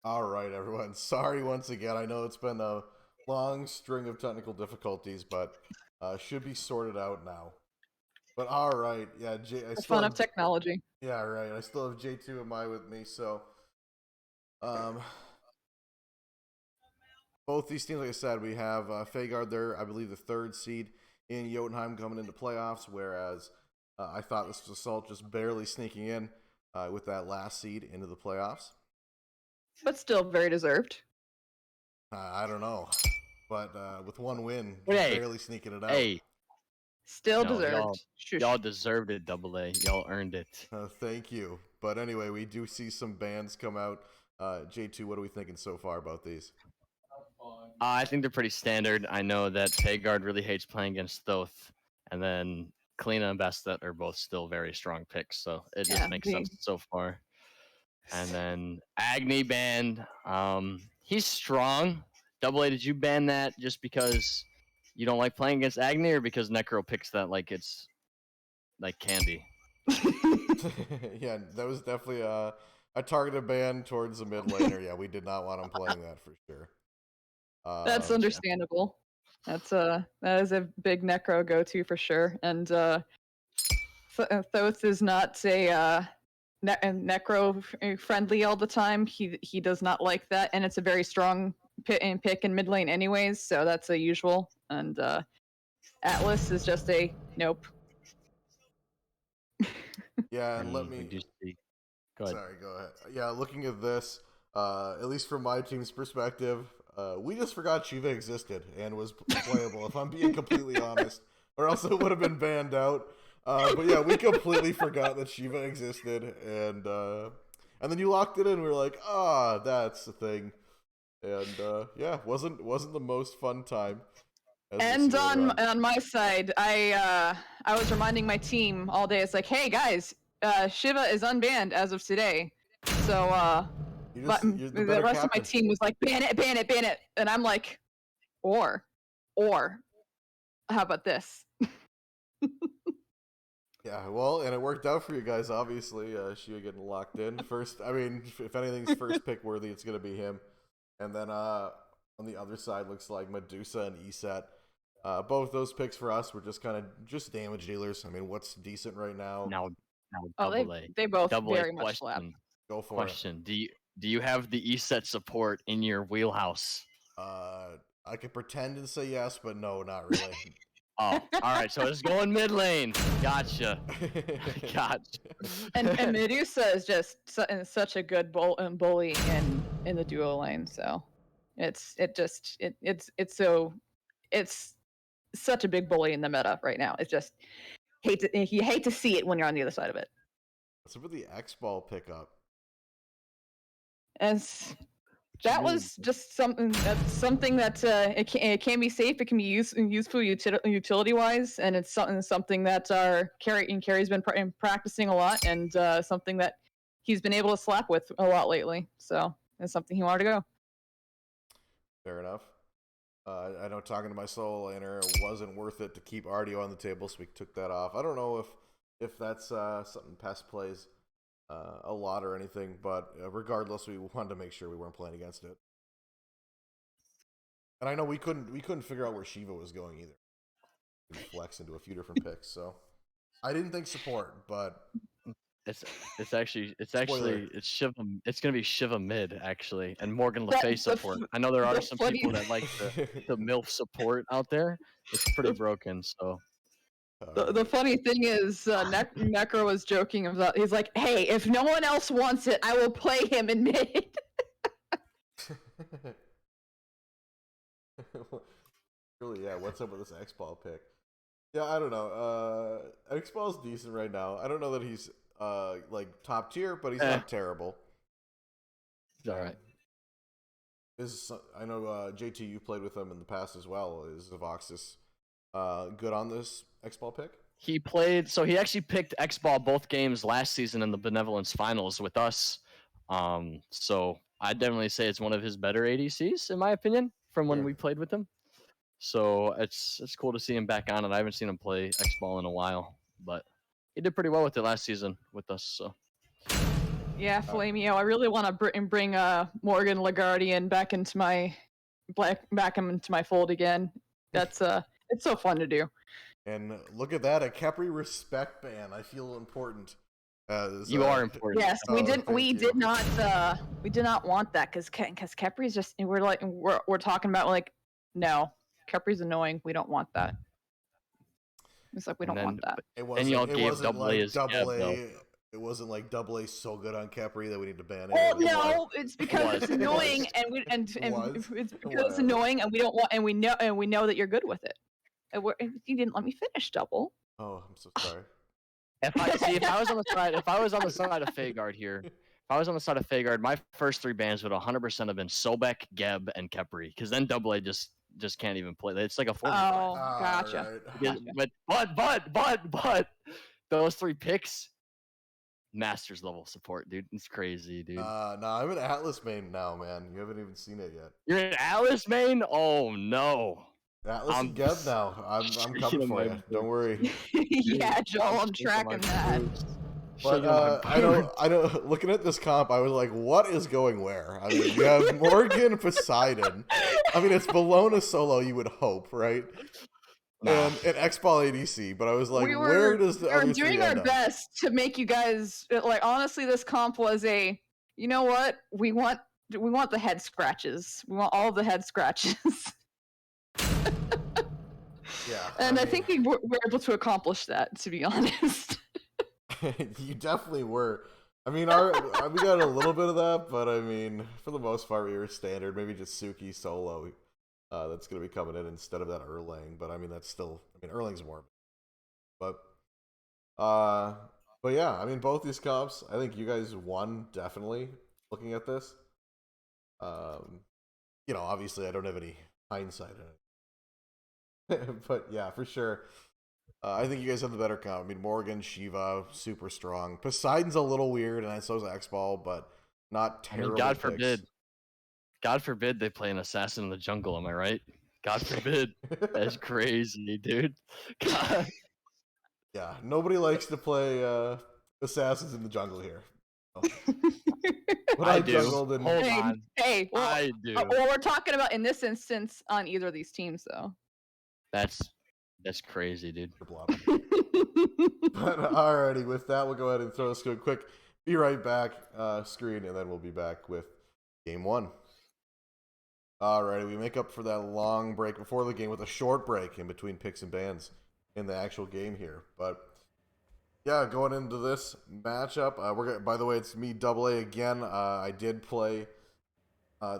All right, everyone. Sorry once again. I know it's been a long string of technical difficulties, but should be sorted out now. But all right, yeah. I The still fun have of technology. yeah, right. I still have J2 with me. So um, both these teams, like I said, we have Fey Guard there. I believe the third seed in Jotunheim coming into playoffs, whereas I thought this was Assault just barely sneaking in with that last seed into the playoffs. But still very deserved. I don't know, but with one win, But just hey, barely sneaking it out. hey, Still no, deserved. y'all deserved it, Double A. Y'all earned it. Thank you. But anyway, we do see some bands come out. J2, what are we thinking so far about these? I think they're pretty standard. I know that Fey Guard really hates playing against Thoth, and then Kalina and Bastet are both still very strong picks, so it just makes sense so far. And then Agni banned. He's strong. Double A, did you ban that just because you don't like playing against Agni, or because Necro picks that like it's like candy? Yeah, that was definitely a targeted ban towards the mid laner. Yeah, we did not want him playing that for sure. That's understandable. That is a big Necro go-to for sure. And Thoth is not a Necro friendly all the time. He does not like that, and it's a very strong pick in mid lane anyways. So that's a usual. And Atlas is just a nope. Yeah, and let me. Go ahead. Sorry, go ahead. Yeah, looking at this, at least from my team's perspective, we just forgot Shiva existed and was playable, if I'm being completely honest. Or else it would have been banned out. But yeah, we completely forgot that Shiva existed, and then you locked it in. We were like, that's the thing, and yeah, wasn't the most fun time. And on my side, I was reminding my team all day. It's like, hey guys, Shiva is unbanned as of today. So the rest of my team was like, ban it, ban it, ban it, and I'm like, or, how about this? Yeah, well, and it worked out for you guys, obviously. Shiva getting locked in. First, I mean, if anything's first pick worthy, it's going to be him. And then on the other side, looks like Medusa and Eset. Both those picks for us were just kind of just damage dealers. I mean, what's decent right now? Now Double A. They both Double very A much slap. Go for it. Do you have the ESET support in your wheelhouse? I could pretend and say yes, but no, not really. Oh, all right. So it's going mid lane. Gotcha. And Medusa is just such a good bully in the duo lane. So it's such a big bully in the meta right now. It's just you hate to see it when you're on the other side of it. What's up with the X-Ball pickup? As that was just something that it can be safe. It can be useful utility wise, and it's something that our Carrie's been practicing a lot, and something that he's been able to slap with a lot lately. So it's something he wanted to go. Fair enough. I know talking to my solo laner, it wasn't worth it to keep Ardio on the table, so we took that off. I don't know if that's something Pest plays a lot or anything, but regardless, we wanted to make sure we weren't playing against it. And I know we couldn't figure out where Shiva was going either. We flex into a few different picks, so I didn't think support, but it's gonna be Shiva mid actually, and Morgan Le Fay support. I know there are some people that like the MILF support out there. It's pretty broken, so. The funny thing is, Necro was joking about. He's like, "Hey, if no one else wants it, I will play him in mid." Really, yeah. What's up with this X-Ball pick? Yeah, I don't know. X-Ball's decent right now. I don't know that he's like top tier, but he's not terrible. He's all right. I know JT, you've played with him in the past as well. Is Voxus good on this X-Ball pick? He played, so he actually picked X-Ball both games last season in the Benevolence Finals with us. So I'd definitely say it's one of his better ADCs, in my opinion, from when we played with him. So it's cool to see him back on it. I haven't seen him play X-Ball in a while, but he did pretty well with it last season with us. So Yeah, Flamio. I really want to bring Morgan LaGuardian back into my fold again. That's it's so fun to do. And look at that, a Khepri respect ban. I feel important. You are important. Yes, we did not want that because Khepri's just we're talking about like, no, Khepri's annoying. We don't want that. It's like we don't want that. It wasn't like double A. It wasn't like double A so good on Khepri that we need to ban it. Well, no, it's because it's annoying and it's because it's annoying and we don't want and we know that you're good with it. And you didn't let me finish double. Oh, I'm so sorry. If I was on the side of Fey Guard here, if I was on the side of Fey Guard, my first 3 bans would 100% have been Sobek, Geb, and Khepri, because then double A just can't even play. It's like a 4. Oh, gotcha. Right. But those 3 picks, Masters level support, dude. It's crazy, dude. No, I'm an Atlas main now, man. You haven't even seen it yet. You're an Atlas main? Oh no. Atlas and Geb now. I'm coming for you. Don't worry. Yeah, Joel, I'm tracking that. But I know. Looking at this comp, I was like, "What is going where?" I mean, you have Morgan Poseidon. I mean, it's Bologna solo. You would hope, right? And X-Ball ADC. But I was like, where does the other three end up? We were doing our best to make you guys like. Honestly, this comp was a. You know what? We want the head scratches. We want all the head scratches. Yeah, and I think we were able to accomplish that, to be honest. You definitely were. I mean, we got a little bit of that, but I mean, for the most part, we were standard. Maybe just Suki solo. That's going to be coming in instead of that Erlang. But I mean, that's still. I mean, Erlang's more. But yeah. I mean, both these comps. I think you guys won definitely. Looking at this, obviously, I don't have any hindsight in it. But yeah, for sure. I think you guys have the better comp. I mean, Morgan, Shiva, super strong. Poseidon's a little weird, and so is X-Ball, but not terrible. I mean, God forbid they play an assassin in the jungle. Am I right? God forbid. That's crazy, dude. God. Yeah, nobody likes to play assassins in the jungle here. But I do. Hold on. Hey, well, I do. Well, we're talking about in this instance on either of these teams, though. That's crazy, dude. But alrighty, with that, we'll go ahead and throw this to a quick be right back screen, and then we'll be back with game 1. Alrighty, we make up for that long break before the game with a short break in between picks and bans in the actual game here. But yeah, going into this matchup, by the way, it's me double A again. I did play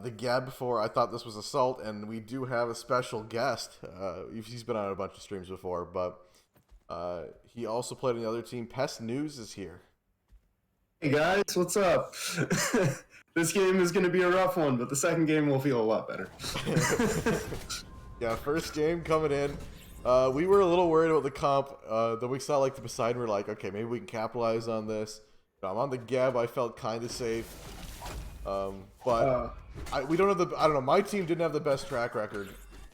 the Geb before. I thought this was Assault, and we do have a special guest. He's been on a bunch of streams before, but he also played on the other team. Pest News is here. Hey guys, what's up? This game is going to be a rough one, but the second game will feel a lot better. Yeah, first game coming in. We were a little worried about the comp. Then we saw like the Poseidon. We're like, okay, maybe we can capitalize on this. I'm on the Geb. I felt kind of safe. But we don't have the. I don't know. My team didn't have the best track record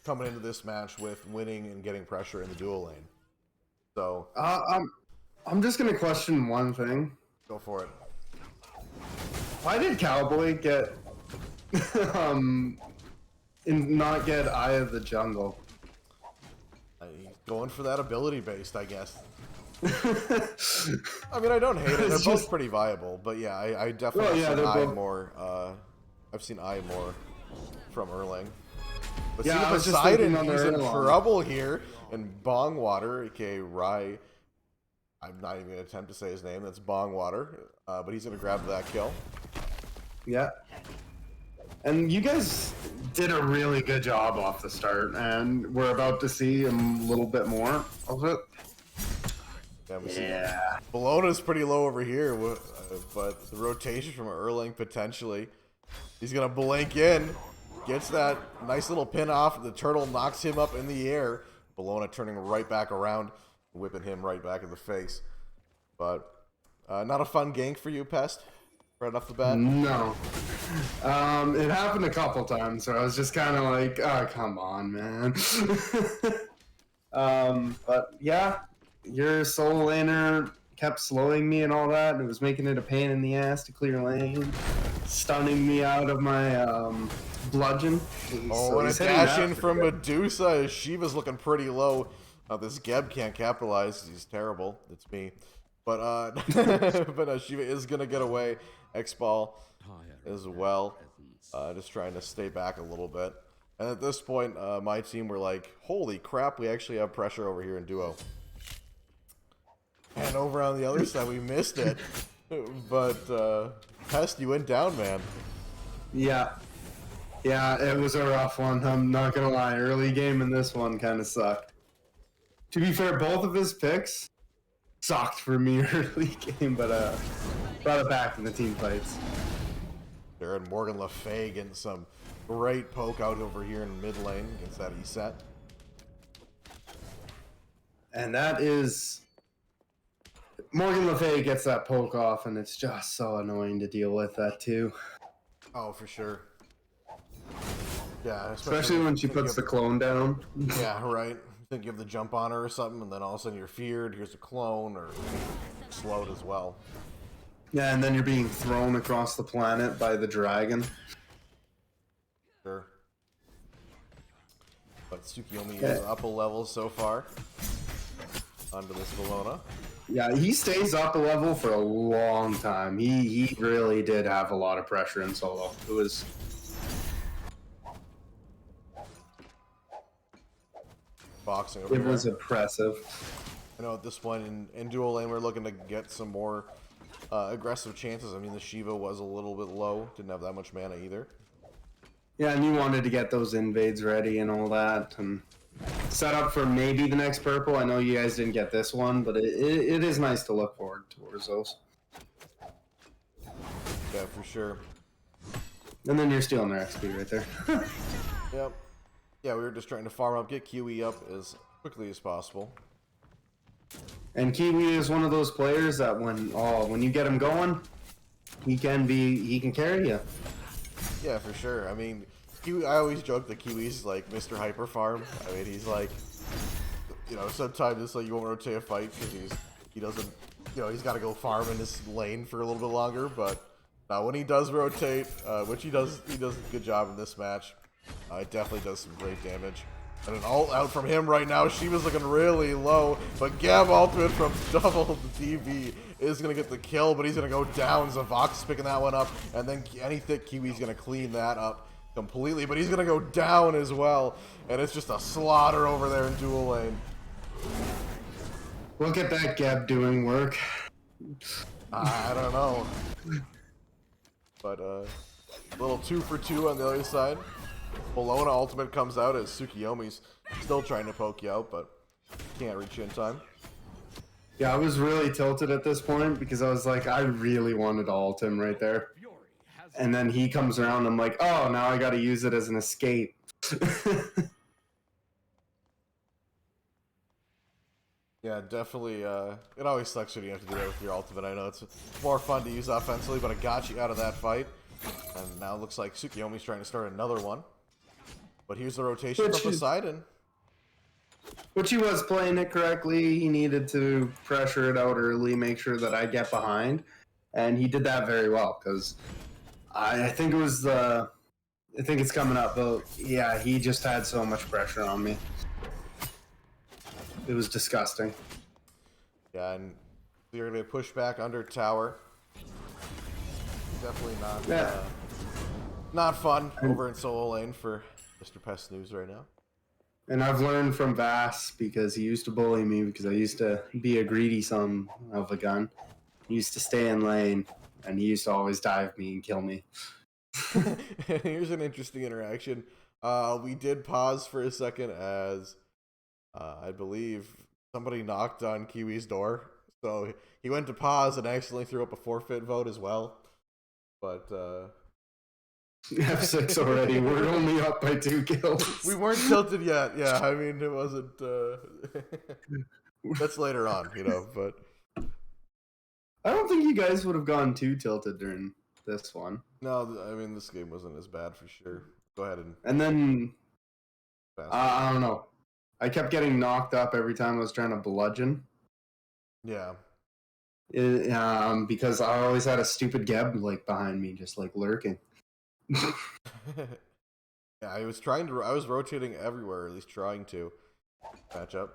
coming into this match with winning and getting pressure in the dual lane. So I'm just gonna question one thing. Go for it. Why did Cowboy get not get Eye of the Jungle? He's going for that ability based, I guess. I mean, I don't hate it. They're both pretty viable, but yeah, I definitely seen Eye more. I've seen Eye more from Erlang. But see, Poseidon, he's in trouble here. And Bongwater, aka Rai, I'm not even going to attempt to say his name. That's Bongwater, but he's going to grab that kill. Yeah. And you guys did a really good job off the start, and we're about to see a little bit more of it. Yeah, we see Bologna's pretty low over here, but the rotation from Erlang potentially. He's going to blink in, gets that nice little pin off, the turtle knocks him up in the air. Bologna turning right back around, whipping him right back in the face. But not a fun gank for you, Pest, right off the bat? No. It happened a couple times, so I was just kind of like, oh, come on, man. But yeah, your solo laner kept slowing me and all that, and it was making it a pain in the ass to clear lane, stunning me out of my bludgeon. Oh, and a dash in from Medusa. Shiva's looking pretty low. This Geb can't capitalize. He's terrible. It's me. But Shiva is gonna get away. X-Ball as well. Just trying to stay back a little bit. And at this point, my team were like, holy crap, we actually have pressure over here in duo. And over on the other side, we missed it. But Pest, you went down, man. Yeah. Yeah, it was a rough one. I'm not gonna lie. Early game in this one kind of sucked. To be fair, both of his picks sucked for me early game, but brought it back in the team fights. There and Morgan Le Fay getting some great poke out over here in mid lane against that E-set. And that is... Morgan Le Fay gets that poke off, and it's just so annoying to deal with that too. Oh, for sure. Yeah, especially when she puts the clone down. Yeah, right. You think you have the jump on her or something, and then all of a sudden you're feared, here's a clone, or slowed as well. Yeah, and then you're being thrown across the planet by the dragon. Sure. But Tsukiyomi is up a level so far. Onto this Bologna. Yeah, he stays up a level for a long time. He really did have a lot of pressure in solo. It was... boxing over It here. was impressive. I know at this point in dual lane we're looking to get some more aggressive chances. I mean, the Shiva was a little bit low. Didn't have that much mana either. Yeah, and you wanted to get those invades ready and all that, and set up for maybe the next purple. I know you guys didn't get this one, but it is nice to look forward towards those. Yeah, for sure. And then you're stealing their XP right there. Yep. Yeah, we were just trying to farm up, get QE up as quickly as possible. And Kiwi is one of those players that when you get him going, he can carry you. Yeah, for sure. I mean, Kiwi, I always joke that Kiwi's like Mr. Hyper Farm. I mean, he's like, you know, sometimes it's like you won't rotate a fight because he doesn't, you know, he's got to go farm in his lane for a little bit longer. But now when he does rotate, which he does a good job in this match. It definitely does some great damage. And an ult out from him right now. She was looking really low, but Gab ultimate from double DV is going to get the kill, but he's going to go down. Zavok's picking that one up, and then any thick Kiwi's going to clean that up completely, but he's going to go down as well, and it's just a slaughter over there in dual lane. Look at that Gab doing work. I don't know. But a little 2 for 2 on the other side. Bologna ultimate comes out as Tsukiyomi's still trying to poke you out, but can't reach you in time. Yeah, I was really tilted at this point because I was like, I really wanted to ult him right there. And then he comes around, I'm like, oh, now I gotta use it as an escape. Yeah, definitely. It always sucks when you have to do that with your ultimate. I know it's more fun to use offensively, but it got you out of that fight. And now it looks like Tsukiyomi's trying to start another one. But here's the rotation from Poseidon. Which he was playing it correctly. He needed to pressure it out early, make sure that I get behind. And he did that very well, because I think it was I think it's coming up, but yeah, he just had so much pressure on me. It was disgusting. Yeah, and you're going to push back under tower. Definitely not fun over in solo lane for Mr. Pest News right now. And I've learned from Vass, because he used to bully me because I used to be a greedy son of a gun. He used to stay in lane, and he used to always dive me and kill me. Here's an interesting interaction. We did pause for a second as I believe somebody knocked on Kiwi's door. So he went to pause and accidentally threw up a forfeit vote as well. But F6 already. We're only up by 2 kills. We weren't tilted yet. Yeah, I mean, it wasn't... That's later on, you know, but... I don't think you guys would have gone too tilted during this one. No, I mean, this game wasn't as bad for sure. Go ahead and... And then... I don't know. I kept getting knocked up every time I was trying to bludgeon. Yeah. Because I always had a stupid Geb like behind me, just like lurking. Yeah, I was rotating everywhere, at least trying to match up.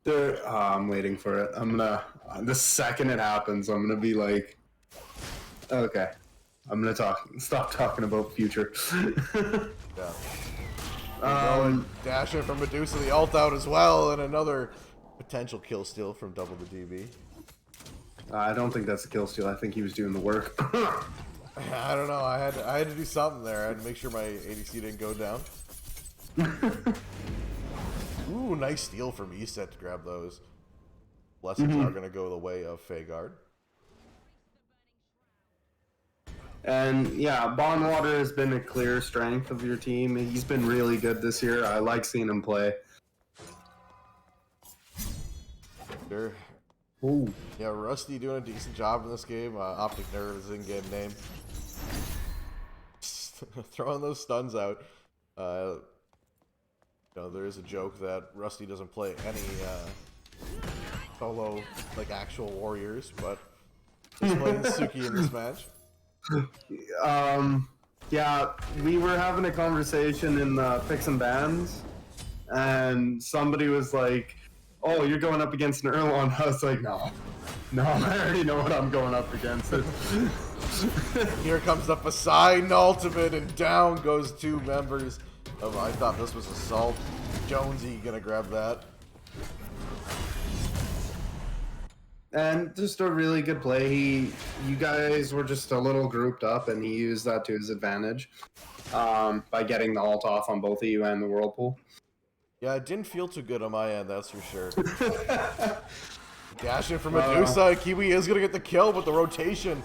I'm waiting for it. The second it happens, I'm gonna be like, okay, I'm gonna stop talking about future. Yeah. Dashing from Medusa, the ult out as well, and another potential kill steal from Double the DB. I don't think that's a kill steal. I think he was doing the work. I don't know. I had to do something there. I had to make sure my ADC didn't go down. Ooh, nice steal from Eset to grab those. Blessings are going to go the way of Fey Guard. And yeah, Bondwater has been a clear strength of your team. He's been really good this year. I like seeing him play. Sure. Ooh. Yeah, Rusty doing a decent job in this game. Optic Nerve is in-game name. Throwing those stuns out. You know, there is a joke that Rusty doesn't play any solo, like actual warriors, but he's playing Suki in this match. Yeah, we were having a conversation in Picks and Bans, and somebody was like, "Oh, you're going up against an Erlon." I was like, No, I already know what I'm going up against. Here comes the Poseidon ultimate, and down goes two members of, I thought this was Assault. Jonesy gonna grab that. And just a really good play. You guys were just a little grouped up, and he used that to his advantage by getting the ult off on both of you and the Whirlpool. Yeah, it didn't feel too good on my end, that's for sure. Dashing from Medusa, Kiwi is gonna get the kill, but the rotation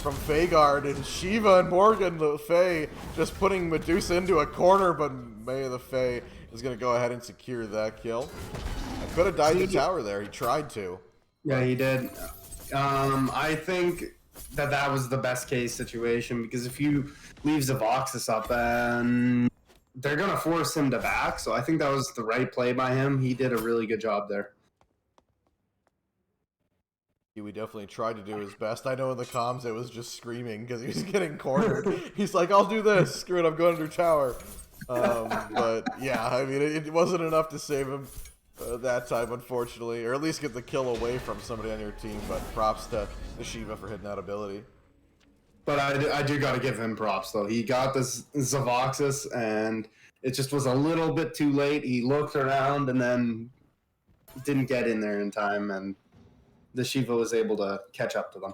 from Fey Guard and Shiva and Morgan, the Fey, just putting Medusa into a corner, but May of the Fey is gonna go ahead and secure that kill. I could have died to tower there, he tried to. Yeah, he did. I think that was the best case situation, because if you leave Zavoxis up, then they're going to force him to back, so I think that was the right play by him. He did a really good job there. We definitely tried to do his best. I know in the comms it was just screaming because he was getting cornered. He's like, I'll do this. Screw it, I'm going under tower. But yeah, I mean, it wasn't enough to save him that time, unfortunately. Or at least get the kill away from somebody on your team. But props to Shiva for hitting that ability. But I do got to give him props, though. He got this Zavoxis, and it just was a little bit too late. He looked around and then didn't get in there in time, and the Shiva was able to catch up to them.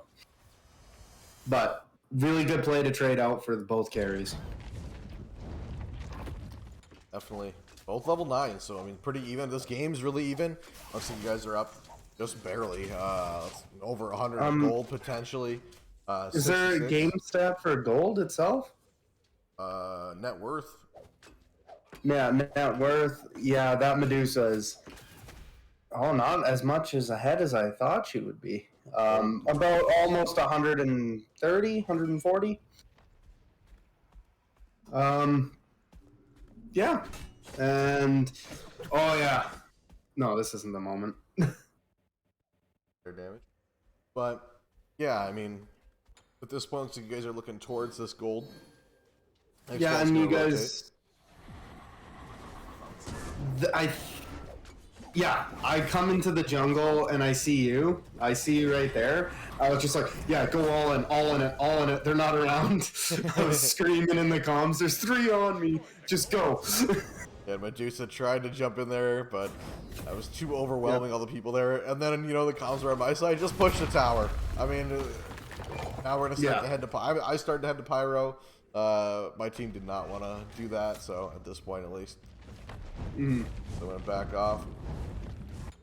But really good play to trade out for both carries. Definitely. Both level 9, so I mean, pretty even. This game's really even. Most of you guys are up just barely. Over 100 gold, potentially. Is there a game stat for gold itself? Net worth. Yeah, net worth. Yeah, that Medusa is... Oh, not as much as ahead as I thought she would be. About almost 130, 140. Yeah. And, oh yeah. No, this isn't the moment. Their damage. But, yeah, I mean, at this point, so you guys are looking towards this gold. Yeah, and you guys... Yeah, I come into the jungle and I see you. I see you right there. I was just like, yeah, go all in it, all in it. They're not around. I was screaming in the comms, there's 3 on me. Just go. Yeah, Medusa tried to jump in there, but that was too overwhelming, all the people there. And then, you know, the comms were on my side. Just push the tower. I mean, now we're going to start to head to Pyro. I started to head to Pyro. My team did not want to do that, so at this point at least. So I went back off.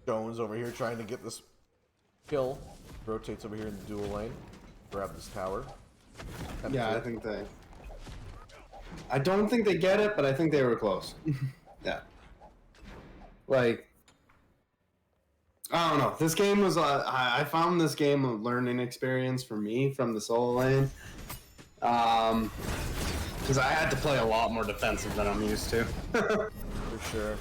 Jones over here trying to get this kill. Rotates over here in the dual lane. Grab this tower. Yeah, I don't think they get it, but I think they were close. Yeah. Like, I don't know. This game was I found this game a learning experience for me from the solo lane. Because I had to play a lot more defensive than I'm used to. For sure. I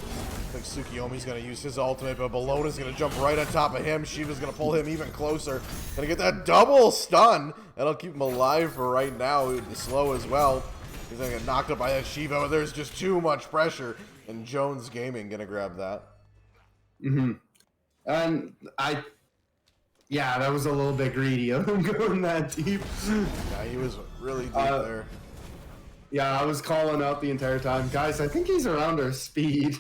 think Tsukiyomi's going to use his ultimate, but Bellona's going to jump right on top of him. Shiva's going to pull him even closer. Going to get that double stun. That'll keep him alive for right now. The slow as well. He's going to get knocked up by that Shiva, but there's just too much pressure. And Jones Gaming going to grab that. Mm-hmm. And yeah, that was a little bit greedy of him going that deep. Yeah, he was really deep there. Yeah, I was calling out the entire time, guys, I think he's around our speed.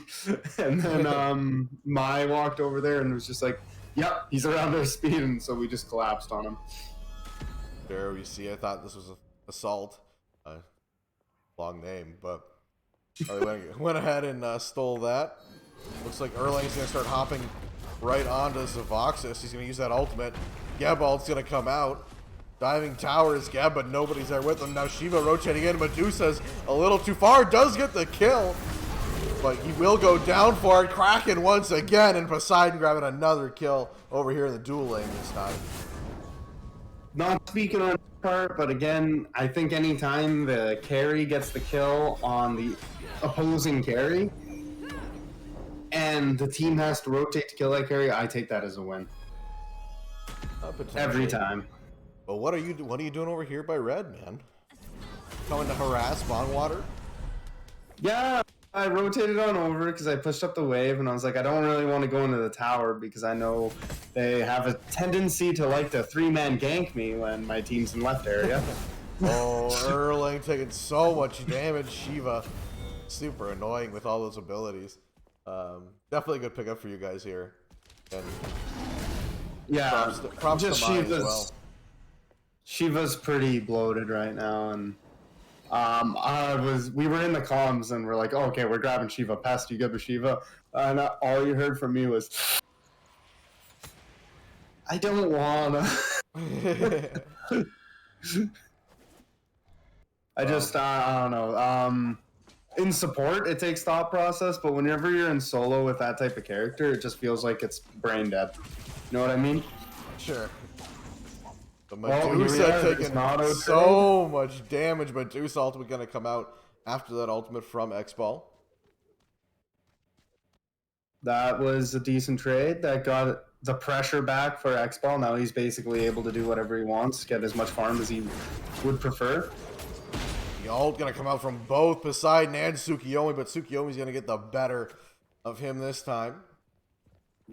And then Mai walked over there and was just like, yep, he's around our speed. And so we just collapsed on him. There you see, I thought this was Assault. Long name, but went ahead and stole that. Looks like Erlang's going to start hopping right onto Zavoxis. He's going to use that ultimate. Gebald's going to come out. Diving tower is Geb, but nobody's there with him. Now Shiva rotating in. Medusa's a little too far. Does get the kill, but he will go down for it. Kraken once again, and Poseidon grabbing another kill over here in the dual lane this time. Not speaking on part, but again, I think anytime the carry gets the kill on the opposing carry, and the team has to rotate to kill that carry, I take that as a win. Every time. But what are you doing over here by red, man? Coming to harass Bongwater? Yeah, I rotated on over because I pushed up the wave, and I was like, I don't really want to go into the tower because I know they have a tendency to like to three-man gank me when my team's in left area. Oh, Erlang taking so much damage. Shiva, super annoying with all those abilities. Definitely a good pickup for you guys here. And yeah, props to Mai as well. Shiva's pretty bloated right now, and we were in the comms and we're like, oh, okay, we're grabbing Shiva. Past you good with Shiva, and all you heard from me was, I don't wanna. I don't know. In support, it takes thought process, but whenever you're in solo with that type of character, it just feels like it's brain dead. You know what I mean? Sure. But Medusa taking so much damage. Medusa ultimate going to come out after that ultimate from X-Ball. That was a decent trade. That got the pressure back for X-Ball. Now he's basically able to do whatever he wants, get as much farm as he would prefer. The ult going to come out from both Poseidon and Tsukiyomi, but Tsukiyomi's going to get the better of him this time.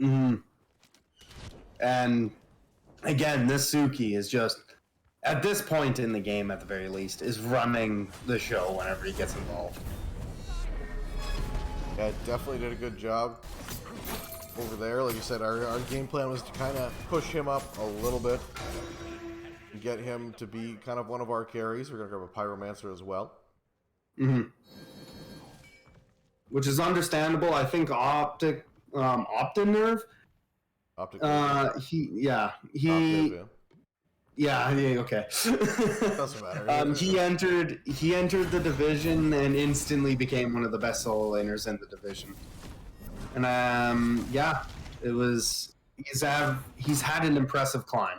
Mm-hmm. And again, this Suki is just, at this point in the game at the very least, is running the show whenever he gets involved. Yeah, definitely did a good job over there. Like you said, our game plan was to kind of push him up a little bit and get him to be kind of one of our carries. We're going to grab a Pyromancer as well. Mm-hmm. Which is understandable. I think Optic Nerve. Optic. Okay. Doesn't matter. He entered the division and instantly became one of the best solo laners in the division. And it was he's had an impressive climb.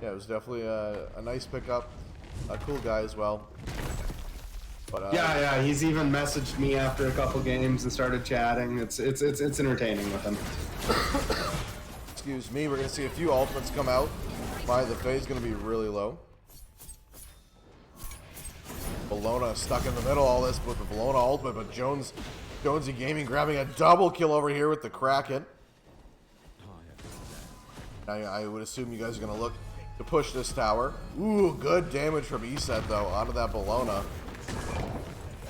Yeah, it was definitely a nice pickup. A cool guy as well. But, he's even messaged me after a couple games and started chatting. It's entertaining with him. Excuse me, we're gonna see a few ultimates come out. The Fey's gonna be really low. Bellona stuck in the middle all this with the Bellona ultimate, but Jonesy Gaming grabbing a double kill over here with the Kraken. Now I would assume you guys are gonna look to push this tower. Ooh, good damage from Eset though onto that Bellona.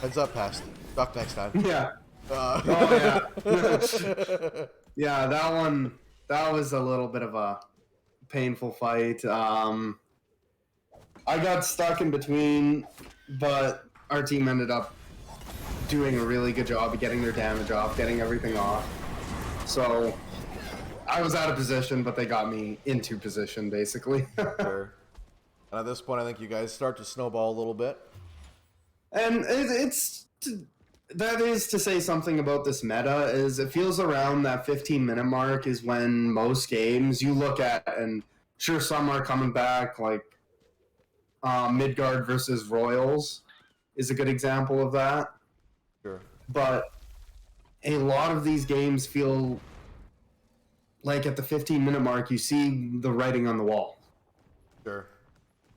Heads up, past. Duck next time. Yeah. Yeah, that was a little bit of a painful fight. I got stuck in between, but our team ended up doing a really good job of getting their damage off, getting everything off. So I was out of position, but they got me into position, basically. Sure. And at this point, I think you guys start to snowball a little bit. And that is to say something about this meta, is it feels around that 15-minute mark is when most games you look at, and sure, some are coming back, like Midgard versus Royals is a good example of that. Sure. But a lot of these games feel like at the 15-minute mark, you see the writing on the wall. Sure.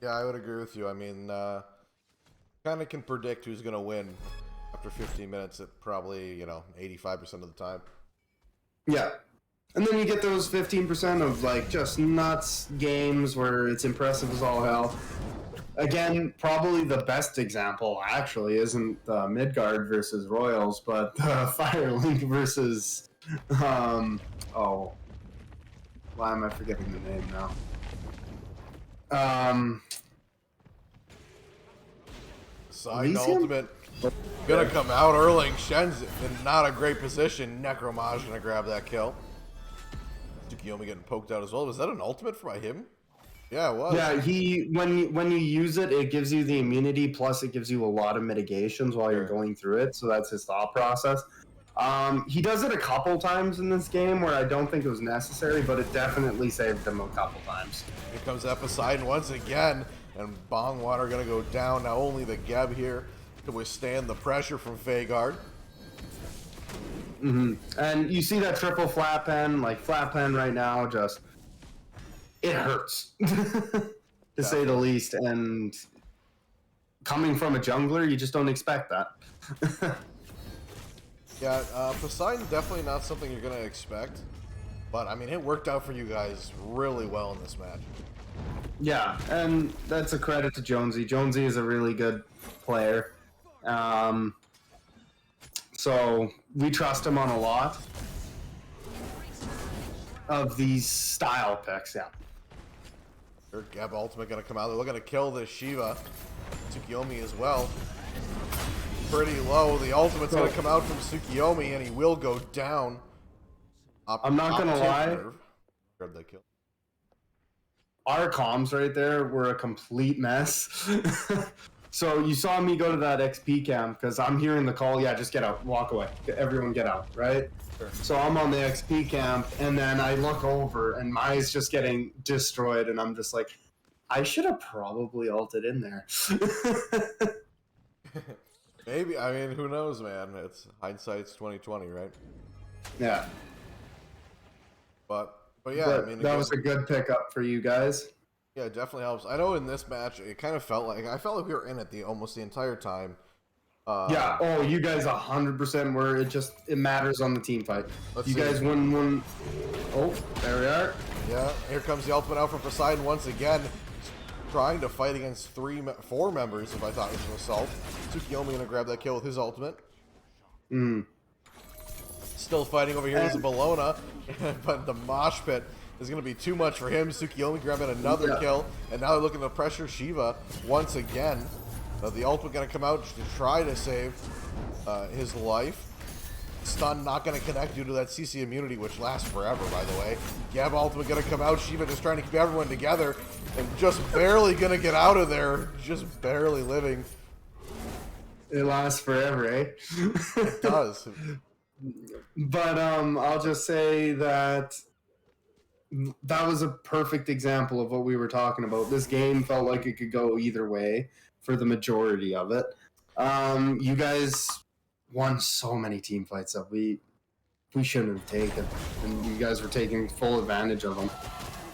Yeah, I would agree with you. I mean, kind of can predict who's going to win after 15 minutes at probably, 85% of the time. Yeah. And then you get those 15% of, like, just nuts games where it's impressive as all hell. Again, probably the best example, actually, isn't the Midgard versus Royals, but the Firelink versus, why am I forgetting the name now? Side ultimate gonna come out. Erling Shen's in not a great position. Necromage gonna grab that kill. Tsukiyomi getting poked out as well. Was that an ultimate by him? Yeah, it was. Yeah, when you use it, it gives you the immunity, plus it gives you a lot of mitigations while you're going through it, so that's his thought process. He does it a couple times in this game where I don't think it was necessary, but it definitely saved him a couple times. Here comes Poseidon once again, and Bongwater gonna go down. Now only the Geb here to withstand the pressure from Fey Guard. And you see that triple flat pen, like flat pen right now, just it hurts to say the least. And coming from a jungler, you just don't expect that. Yeah, Poseidon definitely not something you're gonna expect, but I mean it worked out for you guys really well in this match. Yeah, and that's a credit to Jonesy. Jonesy is a really good player. So we trust him on a lot of these style picks, yeah. Sure, Geb ultimate gonna come out. They're looking to kill this Shiva. Tsukiyomi as well. Pretty low. The ultimate's gonna come out from Tsukiyomi, and he will go down. I'm not gonna lie. Grab that kill. Our comms right there were a complete mess. So you saw me go to that XP camp because I'm hearing the call, yeah, just get out, walk away. Everyone get out, right? Sure. So I'm on the XP camp, and then I look over, and Mai's just getting destroyed, and I'm just like, I should have probably ulted in there. Maybe. I mean, who knows, man? It's hindsight's 2020, right? Yeah. But yeah, I mean, that was a good pickup for you guys. Yeah, it definitely helps. I know in this match, it kind of felt like we were in it almost the entire time. Yeah. Oh, you guys 100% were. It matters on the team fight. You guys won one. Oh, there we are. Yeah. Here comes the ultimate out from Poseidon once again, trying to fight against 4 members. If I thought it was an assault, Tsukiyomi gonna grab that kill with his ultimate. Still fighting over here is Bologna, but the mosh pit is going to be too much for him. Tsukiyomi grabbing another kill, and now they're looking to pressure Shiva once again. The ultimate going to come out to try to save his life. Stun not going to connect due to that CC immunity, which lasts forever, by the way. Gab ultimate going to come out. Shiva just trying to keep everyone together, and just barely going to get out of there. Just barely living. It lasts forever, eh? It does. But I'll just say that was a perfect example of what we were talking about. This game felt like it could go either way for the majority of it. You guys won so many team fights that we shouldn't have taken, and you guys were taking full advantage of them.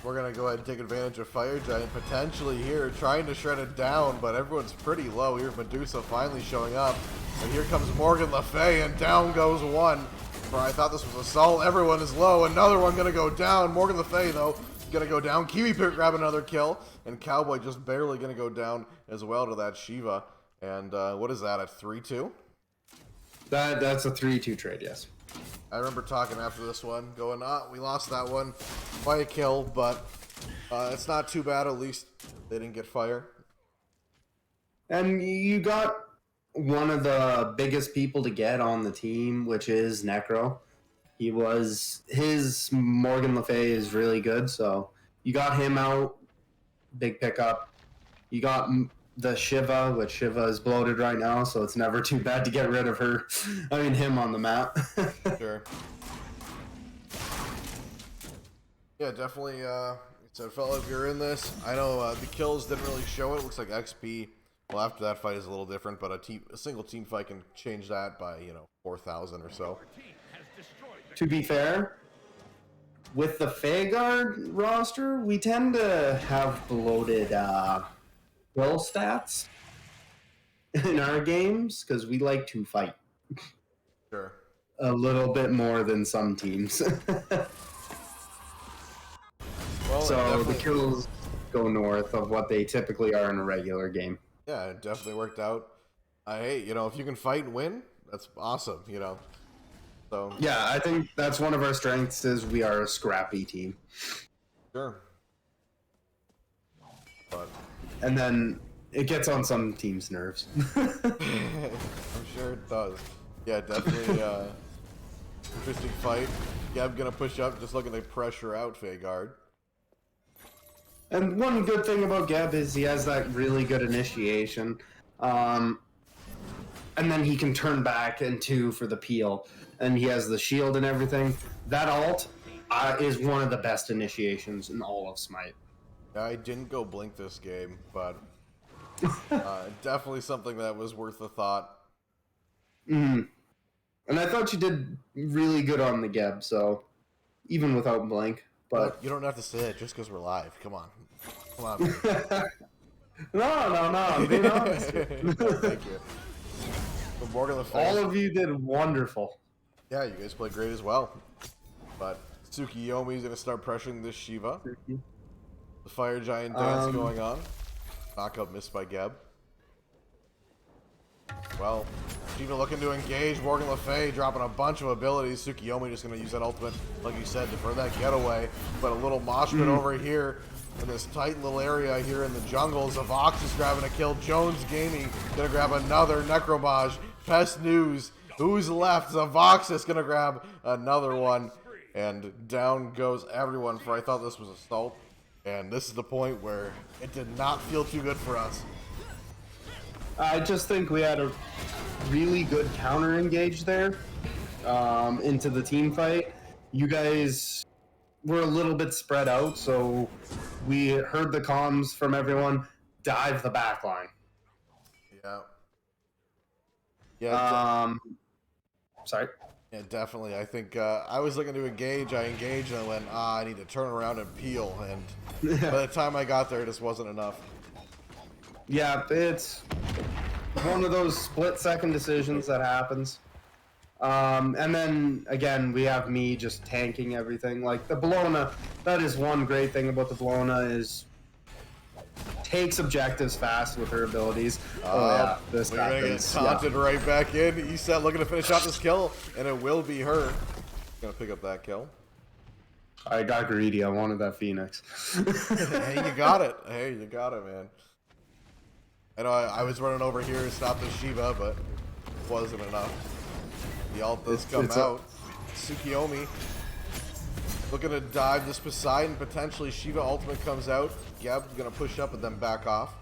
We're going to go ahead and take advantage of Fire Giant potentially here, trying to shred it down, but everyone's pretty low. Here's Medusa finally showing up, and here comes Morgan Le Fay, and down goes one. I thought this was assault. Everyone is low. Another one going to go down. Morgan Le Fay, though, going to go down. Kiwi Pit grab another kill, and Cowboy just barely going to go down as well to that Shiva. And what is that, a 3-2? That's a 3-2 trade, yes. I remember talking after this one, going, we lost that one by a kill, but it's not too bad. At least they didn't get fire. And you got one of the biggest people to get on the team, which is Necro. His Morgan Le Fay is really good, so you got him out, big pickup. You got the Shiva, which Shiva is bloated right now, so it's never too bad to get rid of him on the map. Sure. Yeah, definitely. So it felt like you're in this. I know the kills didn't really show it. Looks like XP Well, after that fight is a little different, but a single team fight can change that by 4,000 or so. To be fair, with the Fey Guard roster, we tend to have bloated kill stats in our games because we like to fight. Sure. A little bit more than some teams. Well, so the kills go north of what they typically are in a regular game. Yeah, it definitely worked out. Hey, if you can fight and win, that's awesome, So yeah, I think that's one of our strengths is we are a scrappy team. Sure. But and then it gets on some teams' nerves. I'm sure it does. Yeah, definitely interesting fight. Geb gonna push up, just looking to pressure out Fey Guard. And one good thing about Geb is he has that really good initiation. And then he can turn back into for the peel. And he has the shield and everything. That ult is one of the best initiations in all of Smite. I didn't go blink this game, but definitely something that was worth a thought. And I thought you did really good on the Geb, so even without blink. But you don't have to say it just because we're live. Come on. Man. No, I'm being honest. Thank you. All of you did wonderful. Yeah, you guys played great as well. But Tsukiyomi's going to start pressuring this Shiva. The Fire Giant dance going on. Knockup missed by Geb. Well, Shiva looking to engage. Morgan Le Fay dropping a bunch of abilities. Tsukiyomi just going to use that ultimate, like you said, to burn that getaway. But a little mosh pit over here in this tight little area here in the jungle. Zavox is grabbing a kill. Jones Gaming going to grab another Necromage. Pest News. Who's left? Zavox is going to grab another one. And down goes everyone for I thought this was Assault. And this is the point where it did not feel too good for us. I just think we had a really good counter engage there into the team fight. You guys were a little bit spread out, so we heard the comms from everyone, dive the back line. Yeah. Yeah. Sorry. Yeah, definitely. I think I was looking to engage. I engaged and I went, I need to turn around and peel. And by the time I got there, it just wasn't enough. Yeah, it's one of those split-second decisions that happens. And then, again, we have me just tanking everything. Like, the Bellona, that is one great thing about the Bellona is takes objectives fast with her abilities. Yeah, this we're going to get taunted right back in. Eset looking to finish off this kill, and it will be her. Going to pick up that kill. I got greedy. I wanted that Phoenix. Hey, you got it. Hey, you got it, man. I know I was running over here to stop the Shiva, but it wasn't enough. The ult does come out. Tsukiyomi looking to dive this Poseidon. Potentially Shiva ultimate comes out. Geb's going to push up and then back off.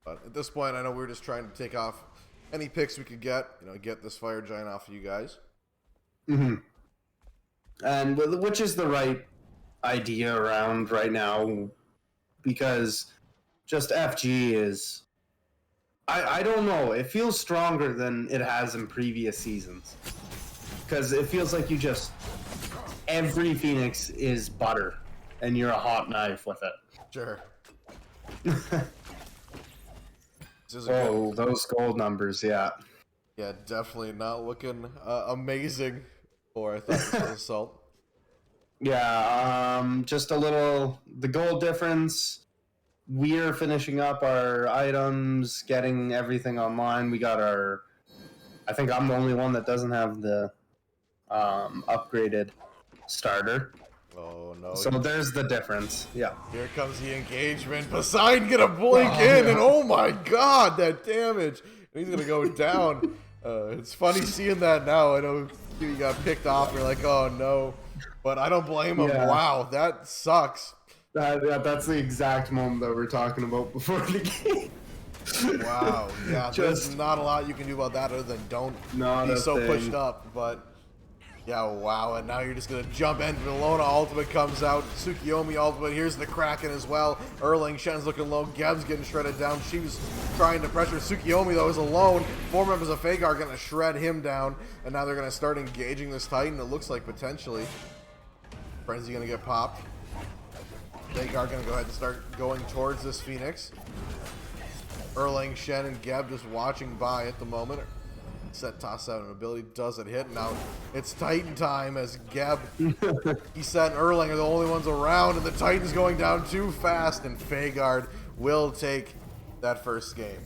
But at this point, I know we're just trying to take off any picks we could get. Get this Fire Giant off of you guys. And which is the right idea around right now, because just FG is, I don't know, it feels stronger than it has in previous seasons, because it feels like every Phoenix is butter and you're a hot knife with it. Sure. Those gold numbers, yeah. Yeah, definitely not looking amazing for I thought this was Assault. Yeah, just a little, the gold difference. We're finishing up our items, getting everything online. We got I think I'm the only one that doesn't have the upgraded starter. Oh, no. So there's the difference, yeah. Here comes the engagement. Poseidon gonna blink in, and oh my god, that damage. He's gonna go down. It's funny seeing that now. I know you got picked off. You're like, oh no. But I don't blame him. Yeah. Wow, that sucks. That's the exact moment that we're talking about before the game. Wow. Yeah, there's not a lot you can do about that other than don't be so pushed up. But Yeah, wow, and now you're just going to jump in. Valona ultimate comes out. Tsukiyomi ultimate. Here's the Kraken as well. Erling, Shen's looking low. Geb's getting shredded down. She was trying to pressure Tsukiyomi, though, is alone. 4 members of Fey Guard are going to shred him down, and now they're going to start engaging this Titan. It looks like potentially Frenzy going to get popped. Fey Guard going to go ahead and start going towards this Phoenix. Erling, Shen, and Geb just watching by at the moment. Set toss out an ability, doesn't hit. Now it's Titan time as Geb, Set, and Erling are the only ones around, and the Titan's going down too fast, and Fey Guard will take that first game.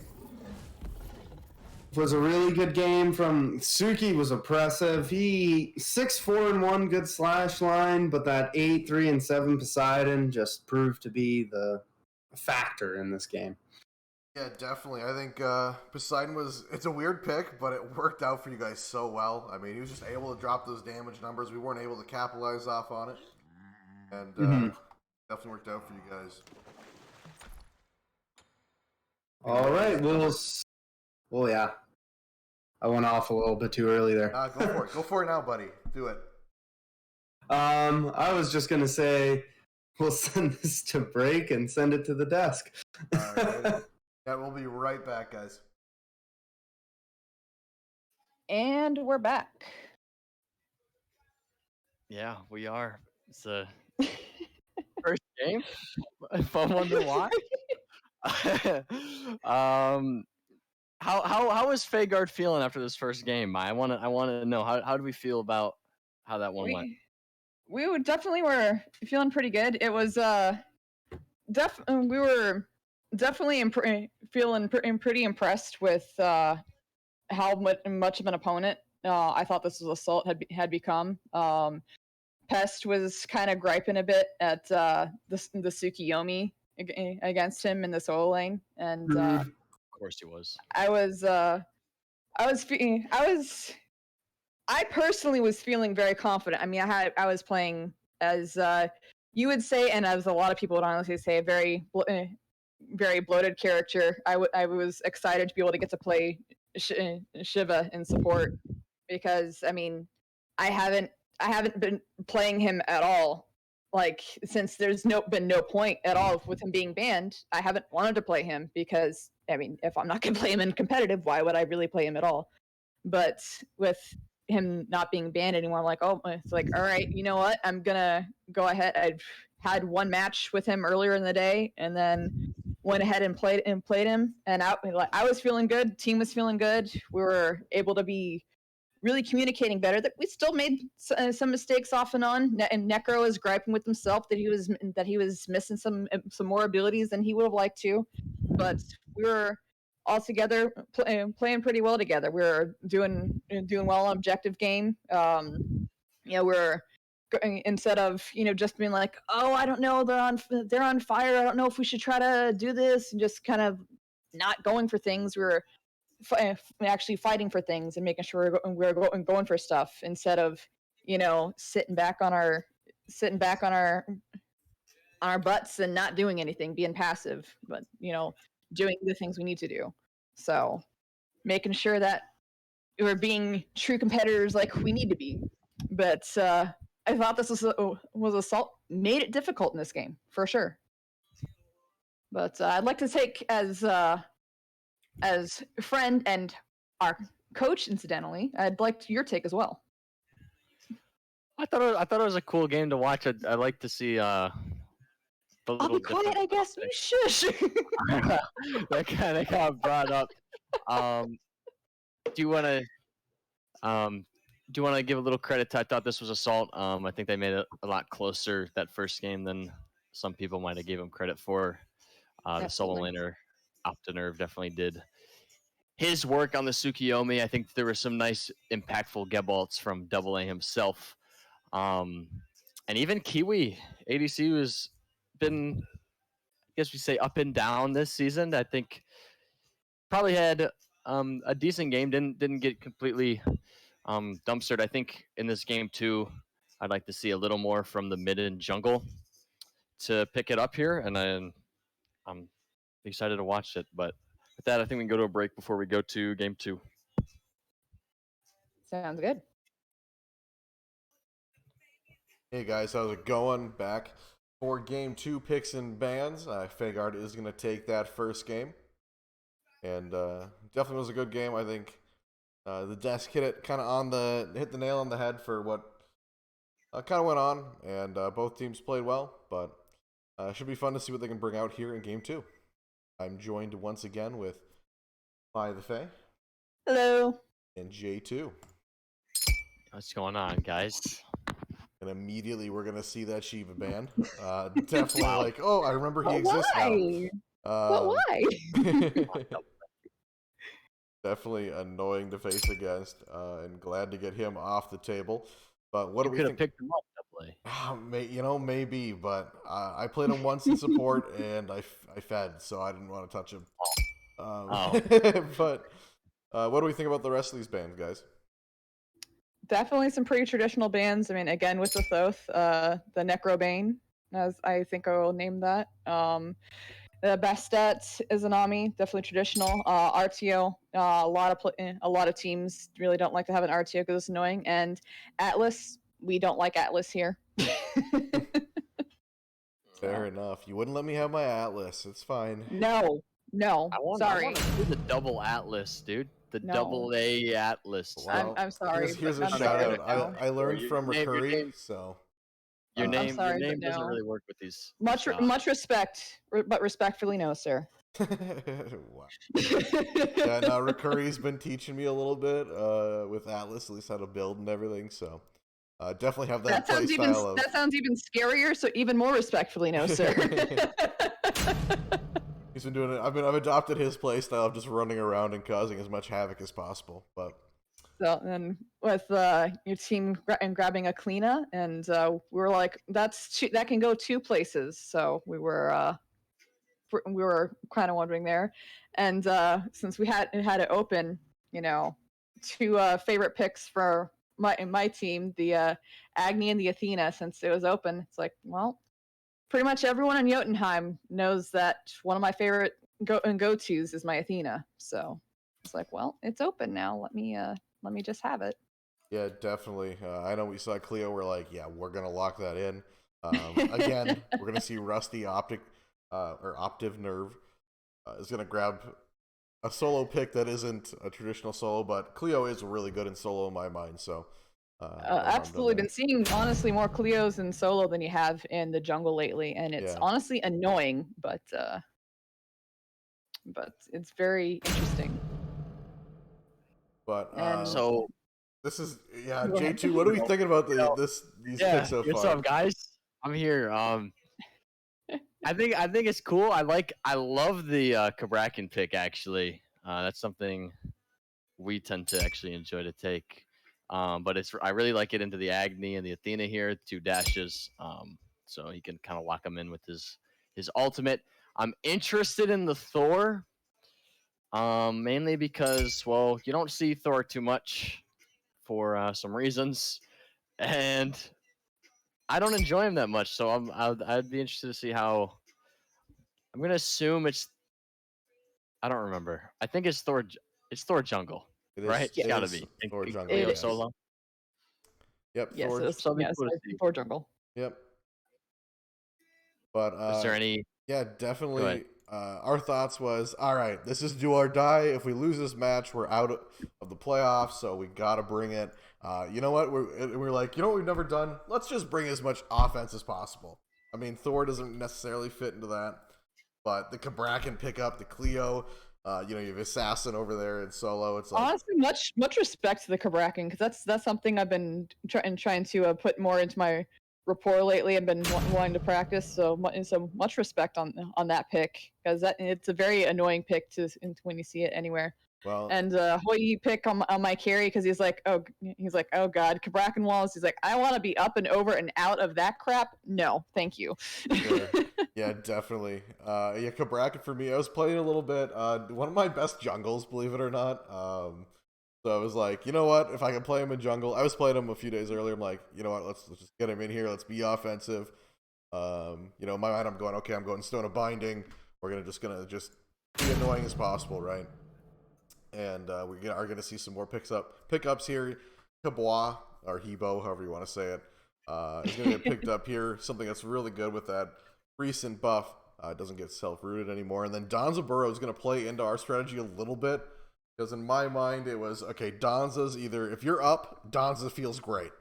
It was a really good game from Suki. Was oppressive. He 6-4-1 good slash line, but that 8-3-7 Poseidon just proved to be the factor in this game. Yeah, definitely. I think Poseidon it's a weird pick, but it worked out for you guys so well. I mean, he was just able to drop those damage numbers. We weren't able to capitalize off on it. And definitely worked out for you guys. All right, well, yeah. I went off a little bit too early there. Go for it. Go for it now, buddy. Do it. I was just going to say, we'll send this to break and send it to the desk. All right. Yeah, we'll be right back, guys. And we're back. Yeah, we are. It's a first game. Fun one to watch. How is Fey Guard feeling after this first game? I want to know how do we feel about how that one went? We definitely were feeling pretty good. It was we were definitely feeling pretty impressed with how much of an opponent I thought this was Assault had become. Pest was kind of griping a bit at the Tsukiyomi against him in the solo lane, and of course he was. I personally was feeling very confident. I mean, I was playing as you would say, and as a lot of people would honestly say, a very bloated character. I was excited to be able to get to play Shiva in support because I mean, I haven't been playing him at all. Like since there's been no point at all with him being banned, I haven't wanted to play him because I mean, if I'm not going to play him in competitive, why would I really play him at all? But with him not being banned anymore, I'm like, oh, it's like, all right, you know what? I'm gonna go ahead. I had one match with him earlier in the day, and then went ahead and played him. And I was feeling good. Team was feeling good. We were able to be really communicating better. That we still made some mistakes off and on. And Necro is griping with himself that he was missing some more abilities than he would have liked to. But we were all together playing pretty well together. We were doing well on objective game. We're instead of just being like, oh, I don't know, they're on fire. I don't know if we should try to do this, and just kind of not going for things. We were actually fighting for things and making sure we're going for stuff instead of sitting back on our butts and not doing anything, being passive, but doing the things we need to do. So making sure that we're being true competitors like we need to be. But I thought this was Assault made it difficult in this game for sure. But I'd like to take as friend and our coach, incidentally, I'd like your take as well. I thought it was a cool game to watch. I'd like to see I'll be quiet, I guess. You shush. That kind of got brought up. Do you want to give a little credit to? I thought this was Assault. I think they made it a lot closer that first game than some people might have gave him credit for. The solo laner, Optinerve, definitely did his work on the Tsukiyomi. I think there were some nice, impactful Gebalts from Double A himself. And even Kiwi ADC was been, I guess we say, up and down this season. I think probably had a decent game. Didn't get completely dumpstered. I think in this game too, I'd like to see a little more from the mid and jungle to pick it up here, and then I'm excited to watch it. But with that, I think we can go to a break before we go to game 2. Sounds good. Hey guys, how's it going? Back for game 2 picks and bans. Fey Guard is going to take that first game. And definitely was a good game. I think the desk hit the nail on the head for what kind of went on. And both teams played well, but it should be fun to see what they can bring out here in game 2. I'm joined once again with the Fey. Hello. And J2. What's going on, guys? And immediately we're gonna see that Shiva ban. Definitely like, oh, I remember he exists now. But why? Definitely annoying to face against, and glad to get him off the table. But what do we could think? have picked him up to play. Maybe, but I played him once in support and I fed, so I didn't want to touch him. But what do we think about the rest of these bans, guys? Definitely some pretty traditional bands. I mean, again, with the Thoth, the Necrobane, as I think I will name that. The Bastet is an Ami, definitely traditional. RTO, a lot of teams really don't like to have an RTO because it's annoying. And Atlas, we don't like Atlas here. Fair enough. You wouldn't let me have my Atlas. It's fine. No. Sorry. I want to do the double Atlas, dude. The double A Atlas. Well, I'm sorry. Here's a shout out. I learned from Recurry, so. Your name doesn't really work with these. Much respect, but respectfully, no, sir. Wow. Yeah, now Recurry's been teaching me a little bit with Atlas, at least how to build and everything. So definitely have that. That sounds even scarier. So even more respectfully, no, sir. He's been doing it. I've adopted his play style of just running around and causing as much havoc as possible. But so then with your team grabbing a Kleena, and we were like, that can go 2 places. So we were kind of wondering there, and since we had it open, 2 favorite picks for my team, the Agni and the Athena. Since it was open, it's like, well, pretty much everyone in Jotunheim knows that one of my favorite go-tos is my Athena. So it's like, well, it's open now. Let me just have it. Yeah, definitely. I know we saw Cleo. We're like, yeah, we're gonna lock that in. Again, we're gonna see Rusty Optive Nerve is gonna grab a solo pick that isn't a traditional solo, but Cleo is really good in solo in my mind. So absolutely been seeing honestly more Cleos in solo than you have in the jungle lately, and it's honestly annoying, but it's very interesting. But so this is J2. What are we thinking about these picks so far? What's up, guys? I'm here. I think it's cool. I love the Kabrakan pick actually. That's something we tend to actually enjoy to take. But I really like it into the Agni and the Athena here, 2 dashes. So he can kind of lock him in with his ultimate. I'm interested in the Thor. Mainly because, well, you don't see Thor too much for some reasons, and I don't enjoy him that much. So I'd be interested to see how. I'm gonna assume it's. I don't remember. I think it's Thor. It's Thor Jungle, right? It's gotta be Thor Jungle. Solo. Yep. Yes, Thor Jungle. Yep. But is there any? Yeah, definitely. Our thoughts was, all right, this is do or die. If we lose this match, we're out of the playoffs, so we got to bring it. You know what? We're like, you know what we've never done? Let's just bring as much offense as possible. I mean, Thor doesn't necessarily fit into that, but the Kabrakan pick up, the Cleo, you have Assassin over there in solo. It's like, honestly, much respect to the Kabrakan, because that's something I've been trying to put more into my rapport lately. I've been wanting to practice, so much respect on that pick, because it's a very annoying pick when you see it anywhere. Well, and Hoyi pick on my carry, because he's like, oh god, Kabrakan walls. He's like, I want to be up and over and out of that crap. No, thank you. Sure. Yeah, definitely. Kabrakan for me, I was playing a little bit. One of my best jungles, believe it or not. So I was like, you know what? If I can play him in jungle, I was playing him a few days earlier. I'm like, you know what? Let's just get him in here. Let's be offensive. In my mind, I'm going, okay, I'm going Stone of Binding. We're gonna just be annoying as possible, right? And we are gonna see some more pickups here. Hebois or Hebo, however you want to say it. is going to get picked up here. Something that's really good with that recent buff. It doesn't get self-rooted anymore. And then Danzaburo is going to play into our strategy a little bit. Because in my mind, it was, okay, Danza's either, if you're up, Danza feels great.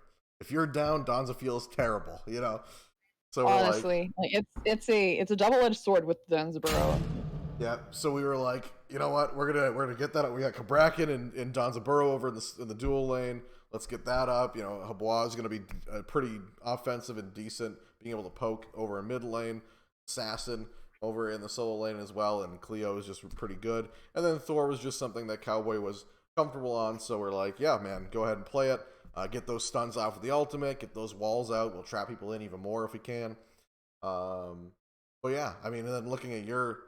If you're down, Danza feels terrible, you know? So honestly, like it's a double-edged sword with Danzaburo. Yeah, so we were like, you know what, we're gonna get that up. We got Kabrakan and Danzaburo over in the dual lane. Let's get that up. You know, Habois is gonna be pretty offensive and decent, being able to poke over in mid lane. Assassin over in the solo lane as well, and Cleo is just pretty good. And then Thor was just something that Cowboy was comfortable on, so we're like, yeah, man, go ahead and play it. Get those stuns off with the ultimate, get those walls out. We'll trap people in even more if we can. But yeah, I mean, and then looking at your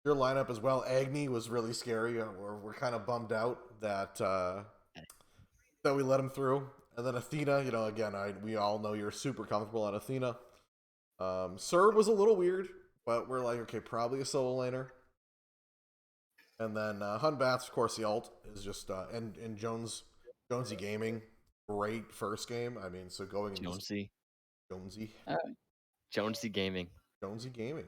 lineup as well, Agni was really scary. We're kind of bummed out that we let him through. And then Athena, you know, again, we all know you're super comfortable on Athena. Serb was a little weird, but we're like, okay, probably a solo laner. And then Hunbats, of course, the ult is just and Jonesy Gaming, great first game. I mean, so going Jonesy Gaming. Jonesy Gaming.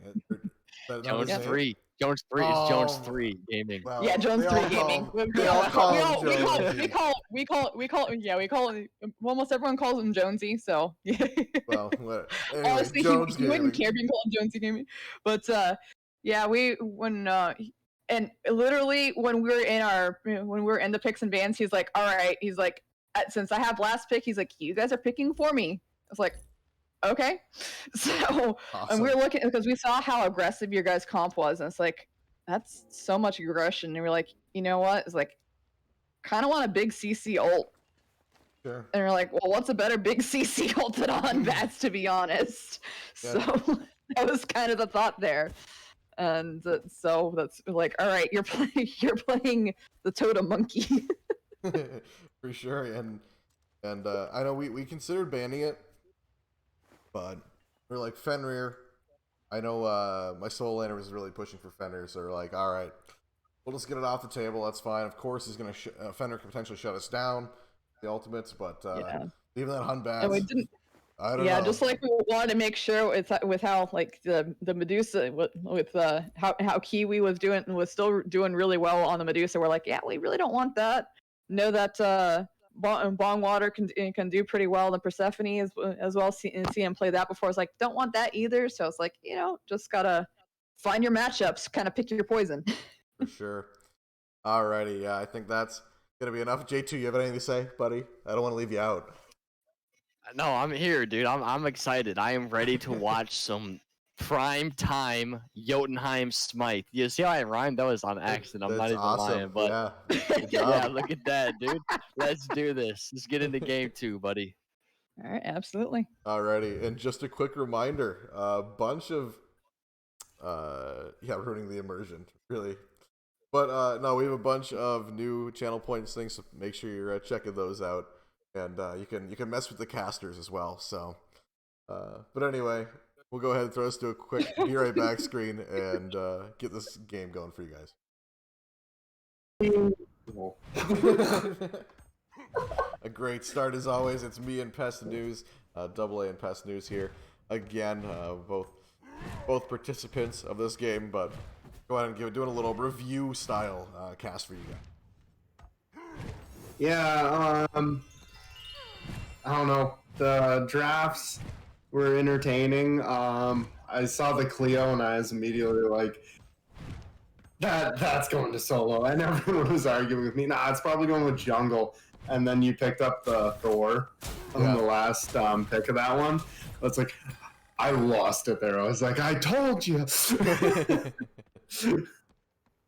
Jones 3. Jones 3 is Jones 3 Gaming. Well, yeah, Jones 3 Gaming. We call him, almost everyone calls him Jonesy, so yeah. Well, anyway, honestly, Jones he wouldn't care being called Jonesy Gaming. But yeah, and literally when we were in the picks and bans, he's like, all right, he's like, since I have last pick, he's like, you guys are picking for me. I was like, okay. So awesome. And we were looking because we saw how aggressive your guys' comp was, and it's like, that's so much aggression. And we're like, you know what? It's like, kind of want a big CC ult. Sure. And we're like, well, what's a better big CC ult than Hunbats, to be honest? Yeah. So that was kind of the thought there. And so that's like, all right, you're playing the totem monkey. For sure. And I know we considered banning it, but we're like, Fenrir. I know my solo laner was really pushing for Fenrir, so we're like, all right, we'll just get it off the table. That's fine. Of course, he's gonna Fenrir could potentially shut us down, the ultimates, but even that Hunbats. And we didn't. I don't know. Just like we wanted to make sure with how like the Medusa with how Kiwi was still doing really well on the Medusa. We're like, yeah, we really don't want that. Know that Bongwater can do pretty well. The Persephone as well. See him play that before. It's like, don't want that either. So it's like, you know, just gotta find your matchups. Kind of pick your poison. For sure. Alrighty, yeah, I think that's gonna be enough. J2, you have anything to say, buddy? I don't want to leave you out. No, I'm here, dude. I'm excited. I am ready to watch some prime time Jotunheim Smite. You see how I rhymed? That was on accident. I'm not even lying, but yeah, look at that, dude. Let's do this. Let's get into game 2, buddy. All right, absolutely. Alrighty, and just a quick reminder, a bunch of ruining the immersion, really. But no, we have a bunch of new channel points things, so make sure you're checking those out. And you can mess with the casters as well. So, but anyway, we'll go ahead and throw us to a quick be right back screen and get this game going for you guys. A great start as always. It's me and Pest News, AA and Pest News here again. Both participants of this game, but go ahead and doing a little review style cast for you guys. Yeah. I don't know. The drafts were entertaining. I saw the Cleo and I was immediately like, that's going to solo. And everyone was arguing with me. Nah, it's probably going with jungle. And then you picked up the Thor on the last pick of that one. It's like, I lost it there. I was like, I told you.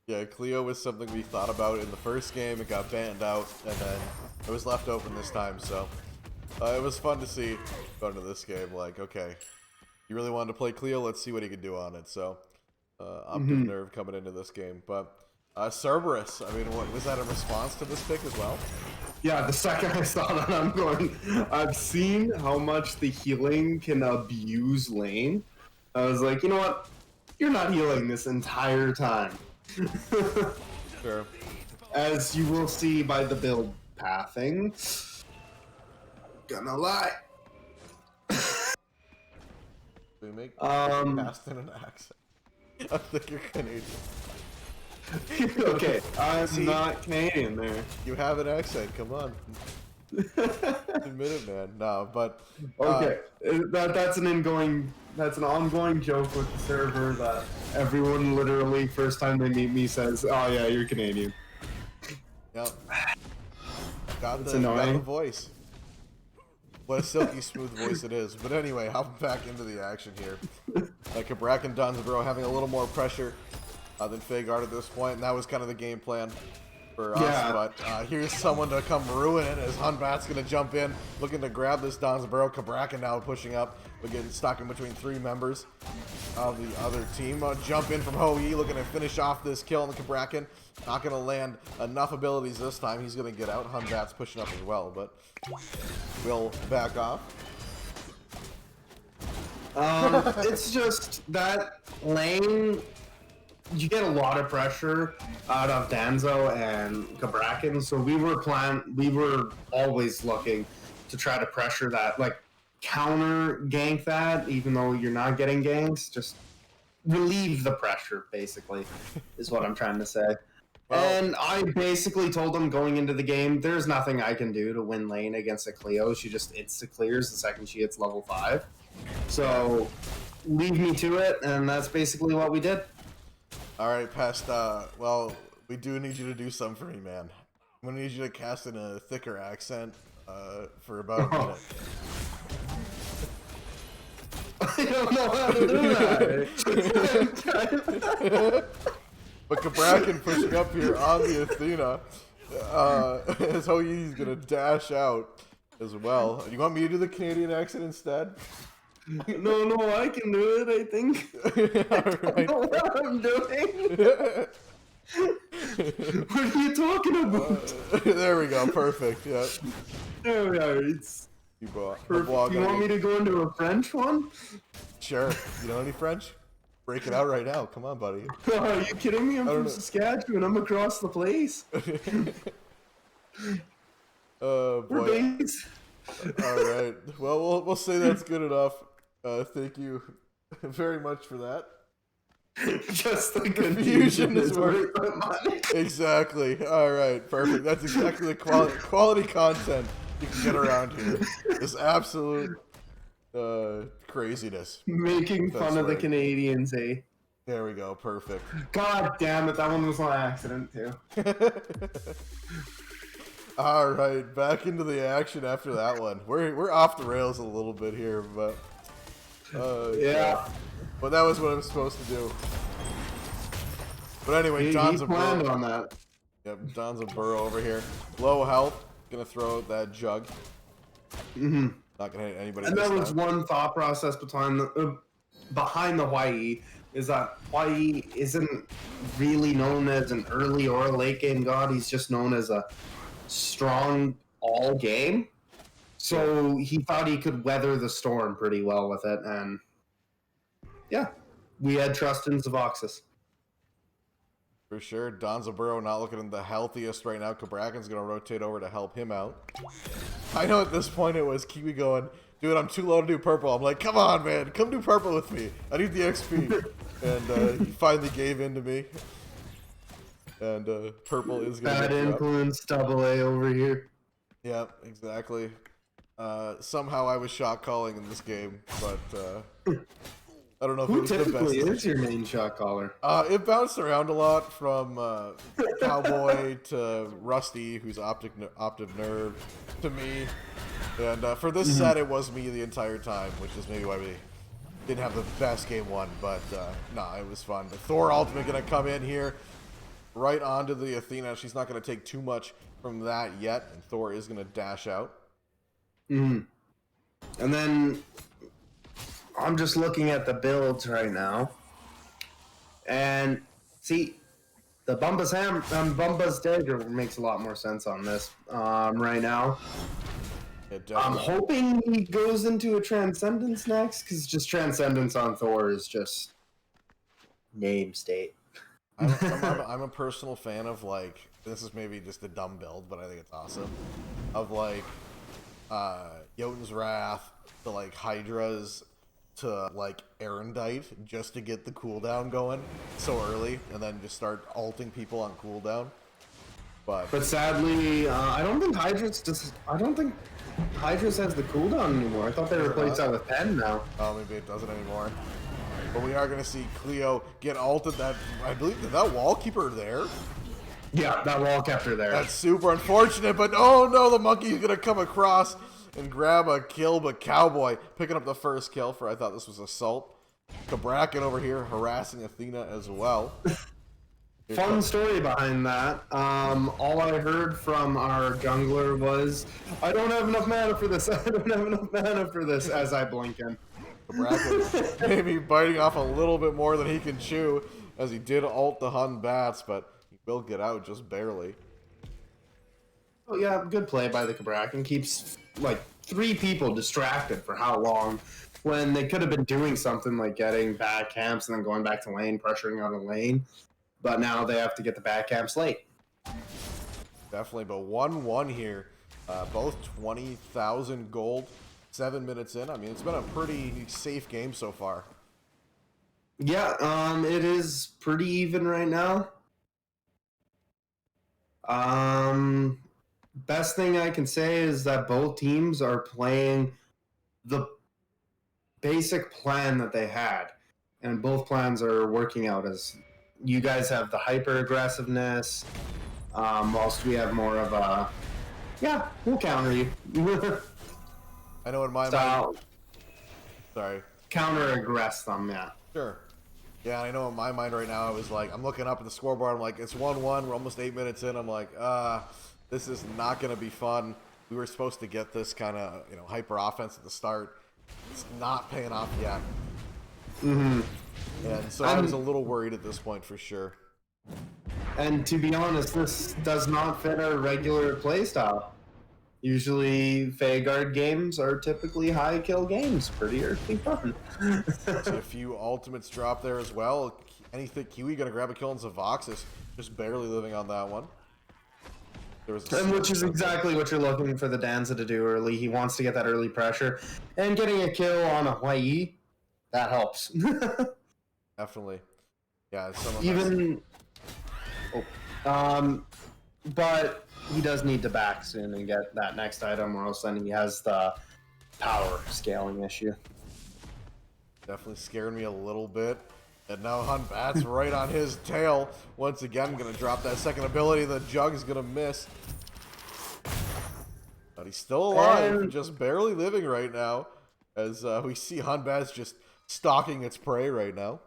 Yeah, Cleo was something we thought about in the first game. It got banned out, and then it was left open this time, so it was fun to see going to this game. Like, okay, you really wanted to play Cleo? Let's see what he can do on it. So, Optic Nerve coming into this game. But Cerberus, I mean, what was that a response to this pick as well? Yeah, the second I saw that, I've seen how much the healing can abuse lane. I was like, you know what? You're not healing this entire time. Sure. As you will see by the build pathing. Gonna lie. We make cast in an accent. I think you're Canadian. Okay, I'm not Canadian there. You have an accent, come on. Admit it, man. No, but okay, that's an ongoing joke with the server that everyone literally first time they meet me says, "Oh yeah, you're Canadian." Yep. Got the voice. What a silky smooth voice it is. But anyway, hopping back into the action here. Cabrak and Donzaburo having a little more pressure than Fey Guard at this point, and that was kind of the game plan for us. But here's someone to come ruin it as Hunbat's going to jump in, looking to grab this Donzaburo. Cabrak now pushing up, but getting stuck in between 3 members of the other team. Jump in from Ho-Yi, looking to finish off this kill on the Cabrakan. Not going to land enough abilities this time. He's going to get out. Hunbat's pushing up as well, but we'll back off. It's just that lane, you get a lot of pressure out of Danzo and Cabrakan, so we were always looking to try to pressure that, like counter gank that, even though you're not getting ganks, just relieve the pressure, basically, is what I'm trying to say. And I basically told him going into the game, there's nothing I can do to win lane against a Cleo. She just insta-clears the second she hits level 5. So, leave me to it, and that's basically what we did. Alright, Pest, well, we do need you to do something for me, man. I'm gonna need you to cast in a thicker accent, for about a minute. I don't know how to do that. But Cabrakan pushing up here on the Athena, as Ho-Yi's gonna dash out as well. You want me to do the Canadian accent instead? No, I can do it, I think. I don't know what I'm doing. What are you talking about? There we go, perfect, yeah. There we are, it's perfect. You want me to go into a French one? Sure. You know any French? Break it out right now. Come on, buddy. Oh, are you kidding me? I'm from Saskatchewan. I'm across the place. Oh, boy. Alright. Well, we'll say that's good enough. Thank you very much for that. Just the confusion is worth the money. Exactly. Alright, perfect. That's exactly the quality content you can get around here. This absolute craziness. Making fun of the Canadians, eh? There we go, perfect. God damn it, that one was on accident too. Alright, back into the action after that one. We're off the rails a little bit here, but yeah. But that was what I was supposed to do. But anyway, Don's a planned on that. Yep, Don's a burrow over here. Low health, gonna throw out that jug. Mm-hmm. Not gonna hit anybody. And there was one thought process behind the Hawaii, is that Hawaii isn't really known as an early or a late game god. He's just known as a strong all game. So he thought he could weather the storm pretty well with it, and yeah, we had trust in Zavoxis. For sure, Donzaburo not looking the healthiest right now. Cabrakan's gonna rotate over to help him out. I know at this point it was Kiwi going, dude, I'm too low to do purple. I'm like, come on, man, come do purple with me. I need the XP. And he finally gave in to me. And purple is gonna bad influence double A over here. Yep, exactly. Somehow I was shot calling in this game, but I don't know if it was the best. Who typically is your main shot caller? It bounced around a lot from Cowboy to Rusty, who's Optic Nerve, to me. And for this set, it was me the entire time, which is maybe why we didn't have the best game one. But nah, it was fun. The Thor ultimate gonna come in here, right onto the Athena. She's not gonna take too much from that yet, and Thor is gonna dash out. And then I'm just looking at the builds right now, and see, the Bumba's Dagger makes a lot more sense on this right now. I'm hoping he goes into a Transcendence next, because just Transcendence on Thor is just name state. I'm a personal fan of, like, this is maybe just a dumb build, but I think it's awesome, of like Jotun's Wrath to like Hydra's to like Erendite just to get the cooldown going so early, and then just start ulting people on cooldown. But sadly, I don't think Hydra's has the cooldown anymore. I thought they replaced that with Pen now. Oh, maybe it doesn't anymore. But we are going to see Cleo get ulted. That, I believe, did that wall keep her there? Yeah, that wall kept her there. That's super unfortunate, but oh no, the monkey's going to come across and grab a kill, but Cowboy picking up the first kill for, I thought this was Assault. Cabrakan over here harassing Athena as well. Fun story behind that. All I heard from our jungler was, I don't have enough mana for this, I don't have enough mana for this, as I blink in. Cabrakan maybe biting off a little bit more than he can chew, as he did ult the Hun Bats, but he will get out just barely. Oh yeah, good play by the Cabrakan. Keeps like 3 people distracted for how long, when they could have been doing something like getting back camps and then going back to lane, pressuring out a lane. But now they have to get the back camps late. Definitely, but 1-1 here. Both 20,000 gold, 7 minutes in. I mean, it's been a pretty safe game so far. Yeah, it is pretty even right now. Best thing I can say is that both teams are playing the basic plan that they had, and both plans are working out. As you guys have the hyper aggressiveness, whilst we have more of a, yeah, we'll counter you. I know in my style. mind. Sorry. Counter aggress them, yeah. Sure. Yeah, I know in my mind right now, I was like, I'm looking up at the scoreboard. I'm like, it's 1-1. We're almost 8 minutes in. I'm like, this is not going to be fun. We were supposed to get this kind of, hyper offense at the start. It's not paying off yet. Mm-hmm. And so I was a little worried at this point for sure. And to be honest, this does not fit our regular playstyle. Usually, Fey Guard games are typically high kill games. Pretty early fun. See a few ultimates drop there as well. Anything Kiwi gonna grab a kill on Zavoxis, just barely living on that one. There was and which is exactly what you're looking for the Danza to do early. He wants to get that early pressure, and getting a kill on a Hawaii, that helps. Definitely, yeah. Even, but he does need to back soon and get that next item, or else then he has the power scaling issue. Definitely scared me a little bit. And now Hun Bat's right on his tail. Once again, going to drop that second ability. The Jug is going to miss. But he's still alive, and just barely living right now. As we see Hun Bat's just stalking its prey right now.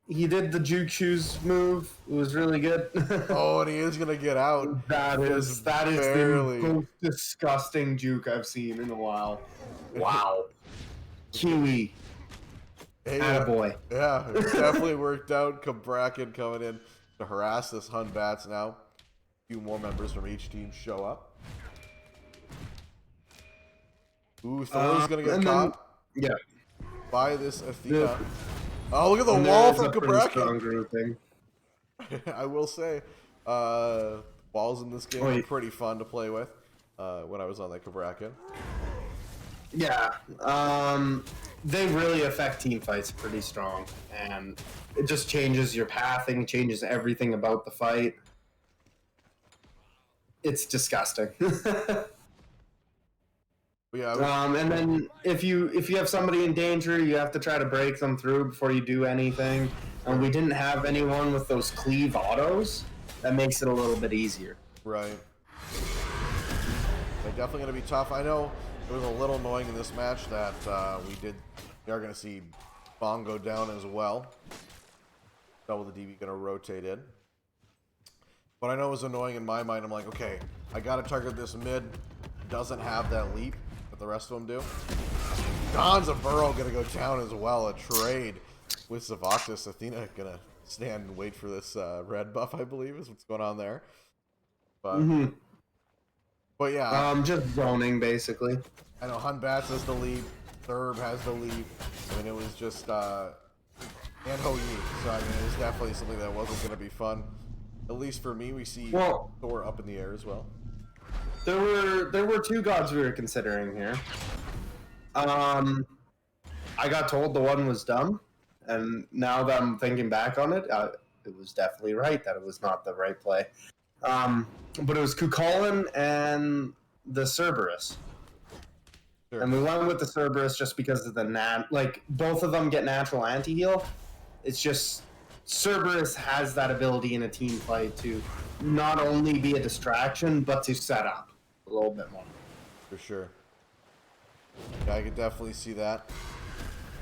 He did the juke shoes move. It was really good. Oh, and he is going to get out. That is the most disgusting juke I've seen in a while. Wow. Kiwi. Hey, attaboy. Yeah, it definitely worked out. Cabrakan coming in to harass this Hun Bats now. A few more members from each team show up. Ooh, Thor's going to get caught. Yeah. By this Athena. Oh, look at the wall from Cabrakan. I will say, walls in this game are pretty fun to play with when I was on that Cabrakan. Yeah. They really affect team fights pretty strong, and it just changes your pathing, changes everything about the fight. It's disgusting. Yeah, and then if you have somebody in danger, you have to try to break them through before you do anything. And we didn't have anyone with those cleave autos. That makes it a little bit easier. Right. They're definitely going to be tough. I know it was a little annoying in this match that we are going to see Bong go down as well. Double the DB going to rotate in. But I know it was annoying in my mind. I'm like, okay, I got to target this mid. Doesn't have that leap that the rest of them do. Donza Burrow going to go down as well. A trade with Zavoxis. Athena going to stand and wait for this red buff, I believe, is what's going on there. But, but yeah. Just zoning, basically. I know Hun Bats has the lead. Thurb has the lead. I mean, it was just, and Ho Yi. So, I mean, it was definitely something that wasn't going to be fun. At least for me, we see Thor up in the air as well. There were 2 gods we were considering here. I got told the one was dumb, and now that I'm thinking back on it, it was definitely right that it was not the right play. But it was Kukulin and the Cerberus. Sure. And we went with the Cerberus just because of the both of them get natural anti-heal. It's just Cerberus has that ability in a team fight to not only be a distraction, but to set up a little bit more. For sure. Yeah, I could definitely see that.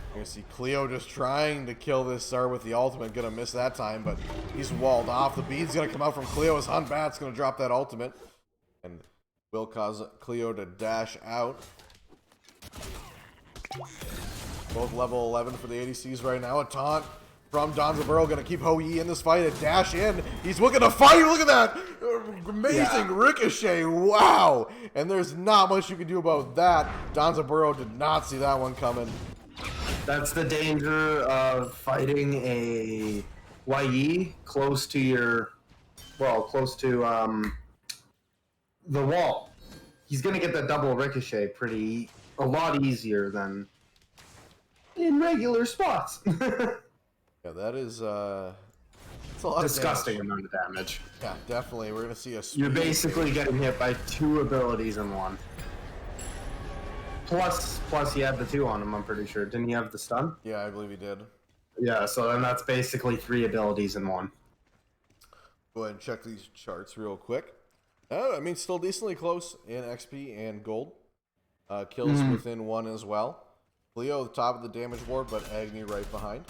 You're gonna see Cleo just trying to kill this Tsar with the ultimate. Gonna miss that time, but he's walled off. The bead's gonna come out from Cleo as Hunbat's gonna drop that ultimate. And will cause Cleo to dash out. Both level 11 for the ADCs right now. A taunt from Danzaburro gonna keep Hou Yi in this fight. A dash in. He's looking to fight. Look at that. Amazing ricochet. Wow. And there's not much you can do about that. Danzaburro did not see that one coming. That's the danger of fighting a Yi close to the wall. He's gonna get that double ricochet a lot easier than in regular spots. Yeah, that is it's a lot disgusting of amount of damage. Yeah, definitely. We're gonna see a. You're basically getting hit by 2 abilities in one. Plus he had the 2 on him, I'm pretty sure. Didn't he have the stun? Yeah, I believe he did. Yeah, so then that's basically 3 abilities in one. Go ahead and check these charts real quick. I mean, still decently close in XP and gold. Kills within 1 as well. Cleo at the top of the damage board, but Agni right behind.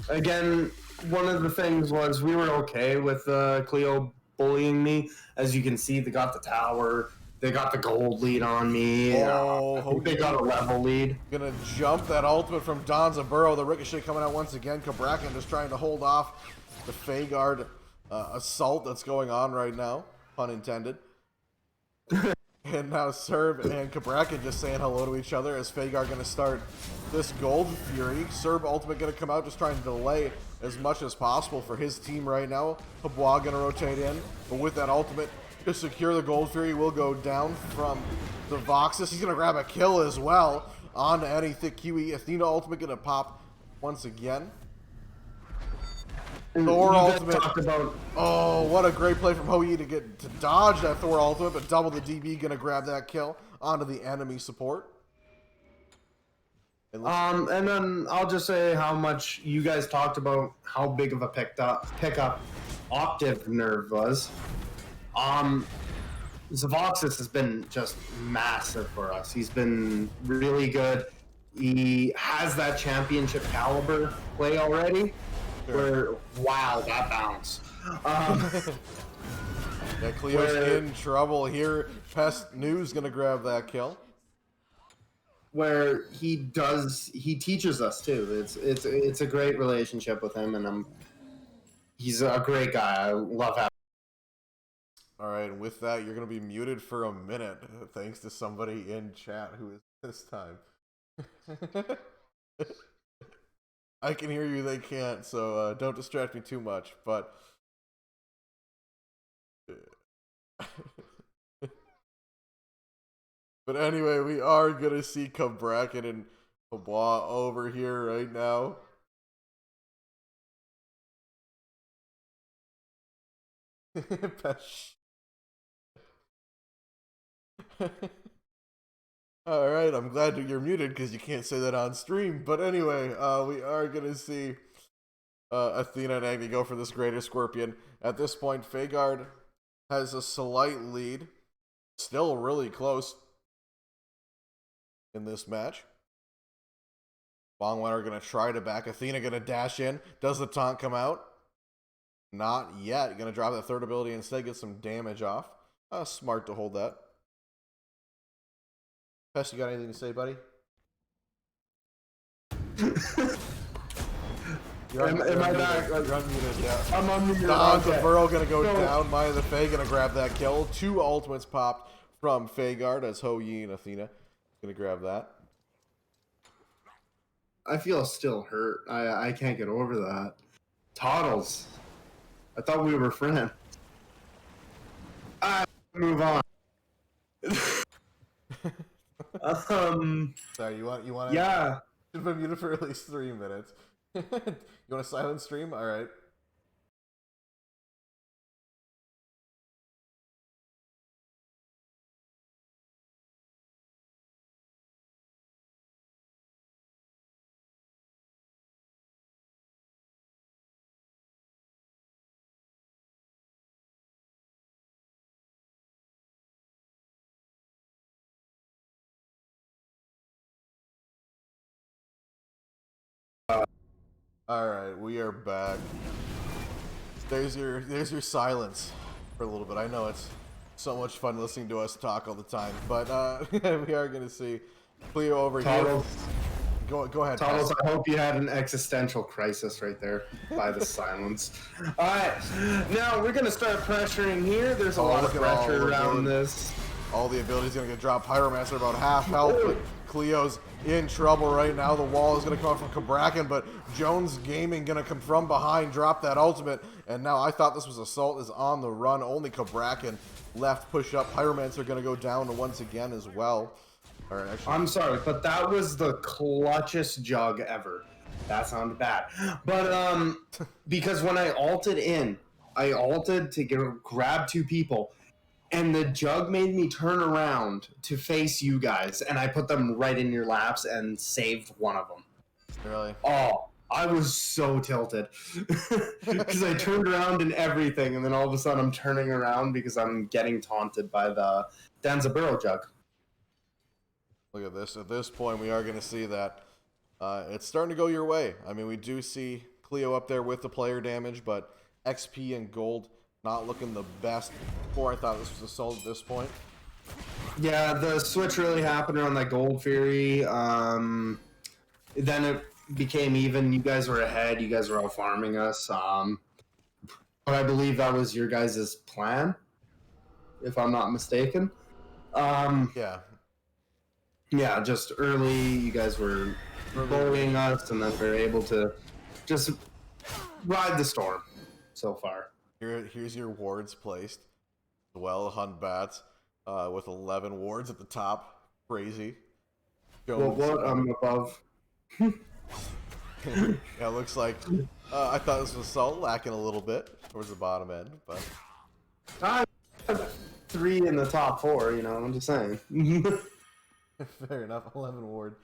Again, one of the things was we were okay with Cleo bullying me. As you can see, they got the tower. They got the gold lead on me. I think they got a level lead. Gonna jump that ultimate from Danzaburro. The ricochet coming out once again. Cabrakan just trying to hold off the Fey Guard assault that's going on right now. Pun intended. And now Serb and Cabrakan just saying hello to each other as Fey Guard gonna start this Gold Fury. Serb ultimate gonna come out just trying to delay as much as possible for his team right now. ITTWA gonna rotate in, but with that ultimate to secure the Gold Fury will go down from the Voxus. He's gonna grab a kill as well on ITTWA. Athena ultimate gonna pop once again. Thor ultimate. Oh, what a great play from Hou Yi to dodge that Thor ultimate, but double the DB gonna grab that kill onto the enemy support. And then I'll just say how much you guys talked about how big of a pickup Octave Nerve was. Zavoxis has been just massive for us. He's been really good. He has that championship caliber play already. Where, wow, that bounce. Yeah, Cleo's in trouble here. Pest News gonna grab that kill. Where he teaches us too. It's a great relationship with him, and he's a great guy. I love having. All right, and with that, you're gonna be muted for a minute, thanks to somebody in chat who is this time. I can hear you, they can't, so don't distract me too much, but... But anyway, we are going to see Cabrakan and ITTWA over here right now. Alright, I'm glad that you're muted because you can't say that on stream. But anyway, we are going to see Athena and Agni go for this Greater Scorpion. At this point, Fey Guard has a slight lead. Still really close in this match. Longwater going to try to back. Athena going to dash in. Does the taunt come out? Not yet. Going to drop that 3rd ability instead. Get some damage off. Smart to hold that. Pest, you got anything to say, buddy? Am I back? You're unmuted, yeah. I'm unmuted. Danzaburro gonna go down. Maya the Fae gonna grab that kill. 2 ultimates popped from Fey Guard as Hou Yi and Athena gonna grab that. I feel still hurt. I can't get over that. Toddles. I thought we were friends. Move on. Sorry, you want? Yeah. Should have been muted for at least 3 minutes. You want a silent stream? All right. All right, we are back. There's your silence for a little bit. I know it's so much fun listening to us talk all the time, but we are gonna see Cleo over here. Go ahead. Thomas, I hope you had an existential crisis right there by the silence. All right, now we're gonna start pressuring here. There's a lot of pressure around this. All the abilities gonna get dropped. Pyromancer about half health. Cleo's in trouble right now. The wall is gonna come from Cabrakan, but Jones Gaming gonna come from behind, drop that ultimate, and now I thought this was Assault is on the run. Only Cabrakan left, push up. Pyromancer gonna go down once again as well. All right, actually, I'm sorry, but that was the clutchest jug ever. That sounded bad, but because when I ulted to grab 2 people. And the jug made me turn around to face you guys, and I put them right in your laps and saved one of them. Really? Oh, I was so tilted. Because I turned around and everything, and then all of a sudden I'm turning around because I'm getting taunted by the Danzaburro jug. Look at this. At this point, we are going to see that it's starting to go your way. I mean, we do see Cleo up there with the player damage, but XP and gold not looking the best. Before I thought this was Assault at this point. Yeah, the switch really happened around that Gold Fury. Then it became even. You guys were ahead. You guys were all farming us. But I believe that was your guys' plan, if I'm not mistaken. Yeah. Yeah, just early, you guys were bullying us, and then we were able to just ride the storm so far. Here's your wards placed. Well, Hunt Bats with 11 wards at the top. Crazy. Well, what? I'm above. Yeah, it looks like I thought this was Assault, lacking a little bit towards the bottom end, but I'm 3 in the top 4, you know, I'm just saying. fair enough. 11 ward.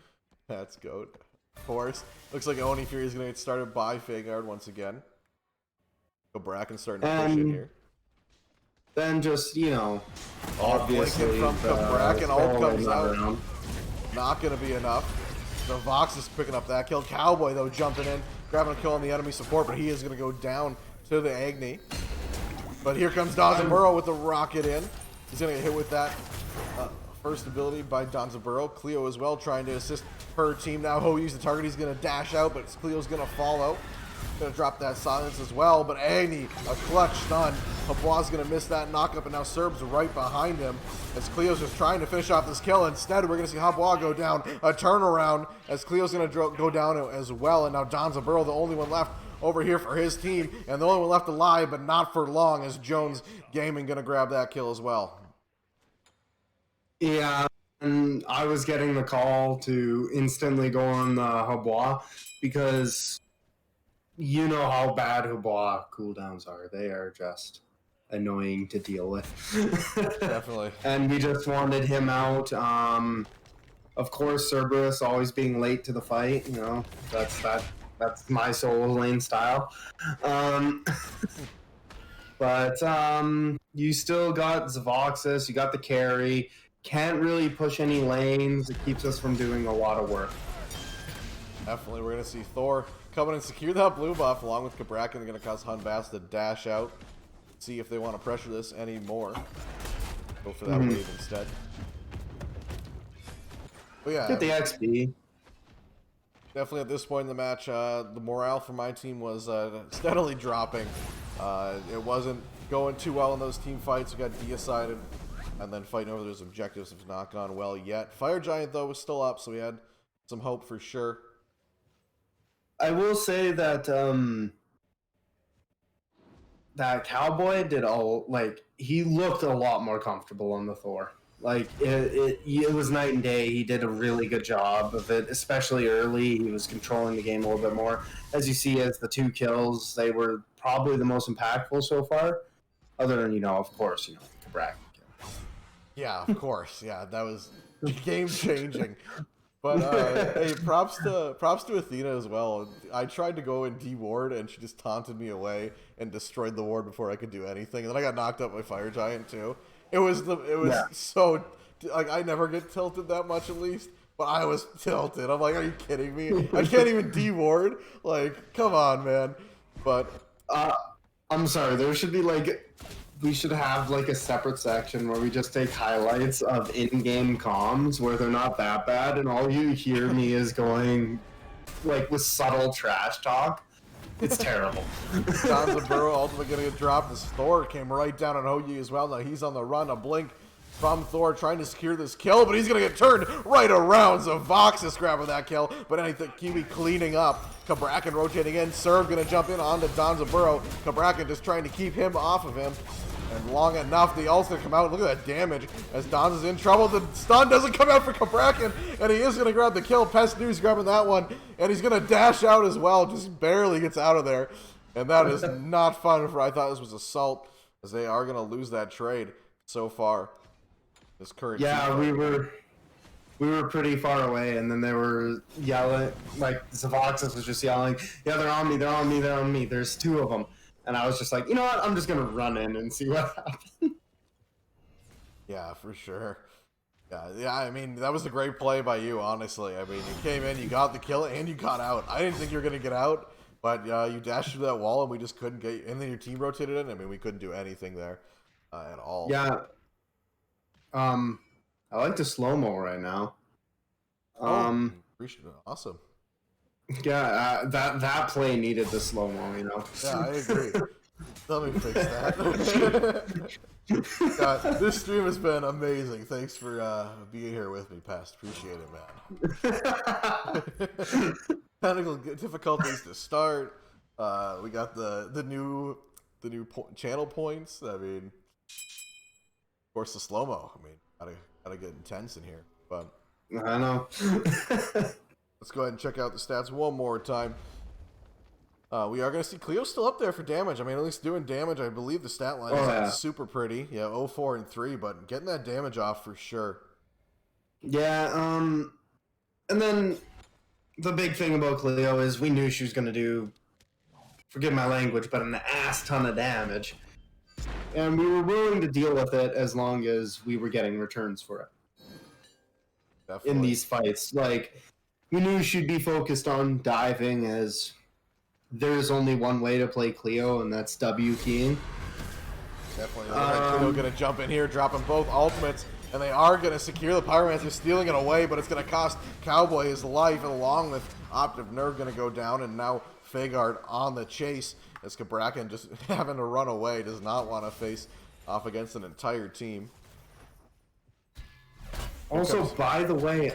That's goat. Of course. Looks like Oni Fury is going to get started by Fey Guard once again. Cabrakan starting to push in here. Then just, you know, obviously from Cabrakan all comes out. Not going to be enough. The Vox is picking up that kill. Cowboy, though, jumping in, grabbing a kill on the enemy support, but he is going to go down to the Agni. But here comes Danzaburro with the rocket in. He's going to get hit with that first ability by Danzaburro. Cleo as well, trying to assist her team now. Ho used the target. He's going to dash out, but Cleo's going to follow. Going to drop that silence as well, but Agni, a clutch stun. Habois going to miss that knockup, and now Serb's right behind him as Cleo's just trying to finish off this kill. Instead, we're going to see Habois go down, a turnaround as Cleo's going to go down as well, and now Danzaburro, the only one left over here for his team, and the only one left alive, but not for long, as Jones Gaming going to grab that kill as well. Yeah, and I was getting the call to instantly go on the Habois because you know how bad Habois cooldowns are. They are just annoying to deal with. Definitely. And we just wanted him out. Of course, Cerberus always being late to the fight. You know, that's my solo lane style. But you still got Zavoxis. You got the carry. Can't really push any lanes. It keeps us from doing a lot of work. Definitely, we're going to see Thor coming and secure that blue buff along with Cabrakan. They're going to cause Hunbass to dash out. See if they want to pressure this anymore. Go for that wave instead. But yeah, get the XP. Definitely at this point in the match, the morale for my team was steadily dropping. It wasn't going too well in those team fights. We got decided, and then fighting over those objectives have not gone well yet. Fire Giant, though, was still up, so we had some hope for sure. I will say that that Cowboy did he looked a lot more comfortable on the Thor. Like, it was night and day. He did a really good job of it, especially early. He was controlling the game a little bit more. As you see, as the 2 kills, they were probably the most impactful so far. Other than, of course, Kabrak. Yeah, of course. Yeah, that was game-changing. But hey, props to Athena as well. I tried to go and de-ward, and she just taunted me away and destroyed the ward before I could do anything. And then I got knocked up by Fire Giant too. It was so like I never get tilted that much at least, but I was tilted. I'm like, are you kidding me? I can't even de-ward. Like, come on, man. But I'm sorry. There should be we should have a separate section where we just take highlights of in-game comms where they're not that bad, and all you hear me is going with subtle trash talk. It's terrible. Donza Burrow ultimately gonna get dropped as Thor came right down on Hoyi as well. Now he's on the run. A blink from Thor trying to secure this kill, but he's gonna get turned right around. So Vox is grabbing that kill, but anything Kiwi cleaning up. Kabrakan rotating in. Serve gonna jump in onto Donza Burrow. Kabrakan just trying to keep him off of him. And long enough, the ult's gonna come out. Look at that damage as Don's is in trouble. The stun doesn't come out for Kabrakan, and he is gonna grab the kill. Pest News grabbing that one, and he's gonna dash out as well. Just barely gets out of there, and that is not fun. I thought this was Assault, as they are gonna lose that trade so far. This current we were pretty far away, and then they were yelling. Zavoxis was just yelling, "Yeah, they're on me! They're on me! They're on me! There's 2 of them." And I was just like, you know what? I'm just going to run in and see what happens. Yeah, for sure. Yeah, I mean, that was a great play by you, honestly. I mean, you came in, you got the kill, and you got out. I didn't think you were going to get out, but you dashed through that wall, and we just couldn't get... And then your team rotated in. I mean, we couldn't do anything there at all. Yeah. I like the slow-mo right now. Appreciate it. Awesome. Yeah, that play needed the slow-mo, Yeah, I agree. Let me fix that. God, this stream has been amazing. Thanks for being here with me, Past. Appreciate it, man. Technical difficulties to start. We got the new channel points. I mean, of course, the slow-mo. I mean, gotta get intense in here. But I know. Let's go ahead and check out the stats one more time. We are going to see Cleo's still up there for damage. I mean, at least doing damage. I believe the stat line is super pretty. Yeah, 0, 4, and 3, but getting that damage off for sure. Yeah, and then the big thing about Cleo is we knew she was going to do, forgive my language, but an ass ton of damage. And we were willing to deal with it as long as we were getting returns for it. Definitely. In these fights. We knew she'd be focused on diving, as there's only one way to play Cleo, and that's W keying. Definitely. Cleo going to jump in here, dropping both ultimates, and they are going to secure the Pyromancer, stealing it away, but it's going to cost Cowboy his life, along with Optive Nerve going to go down, and now Fey Guard on the chase, as Kabrakan just having to run away, does not want to face off against an entire team. Also, by the way,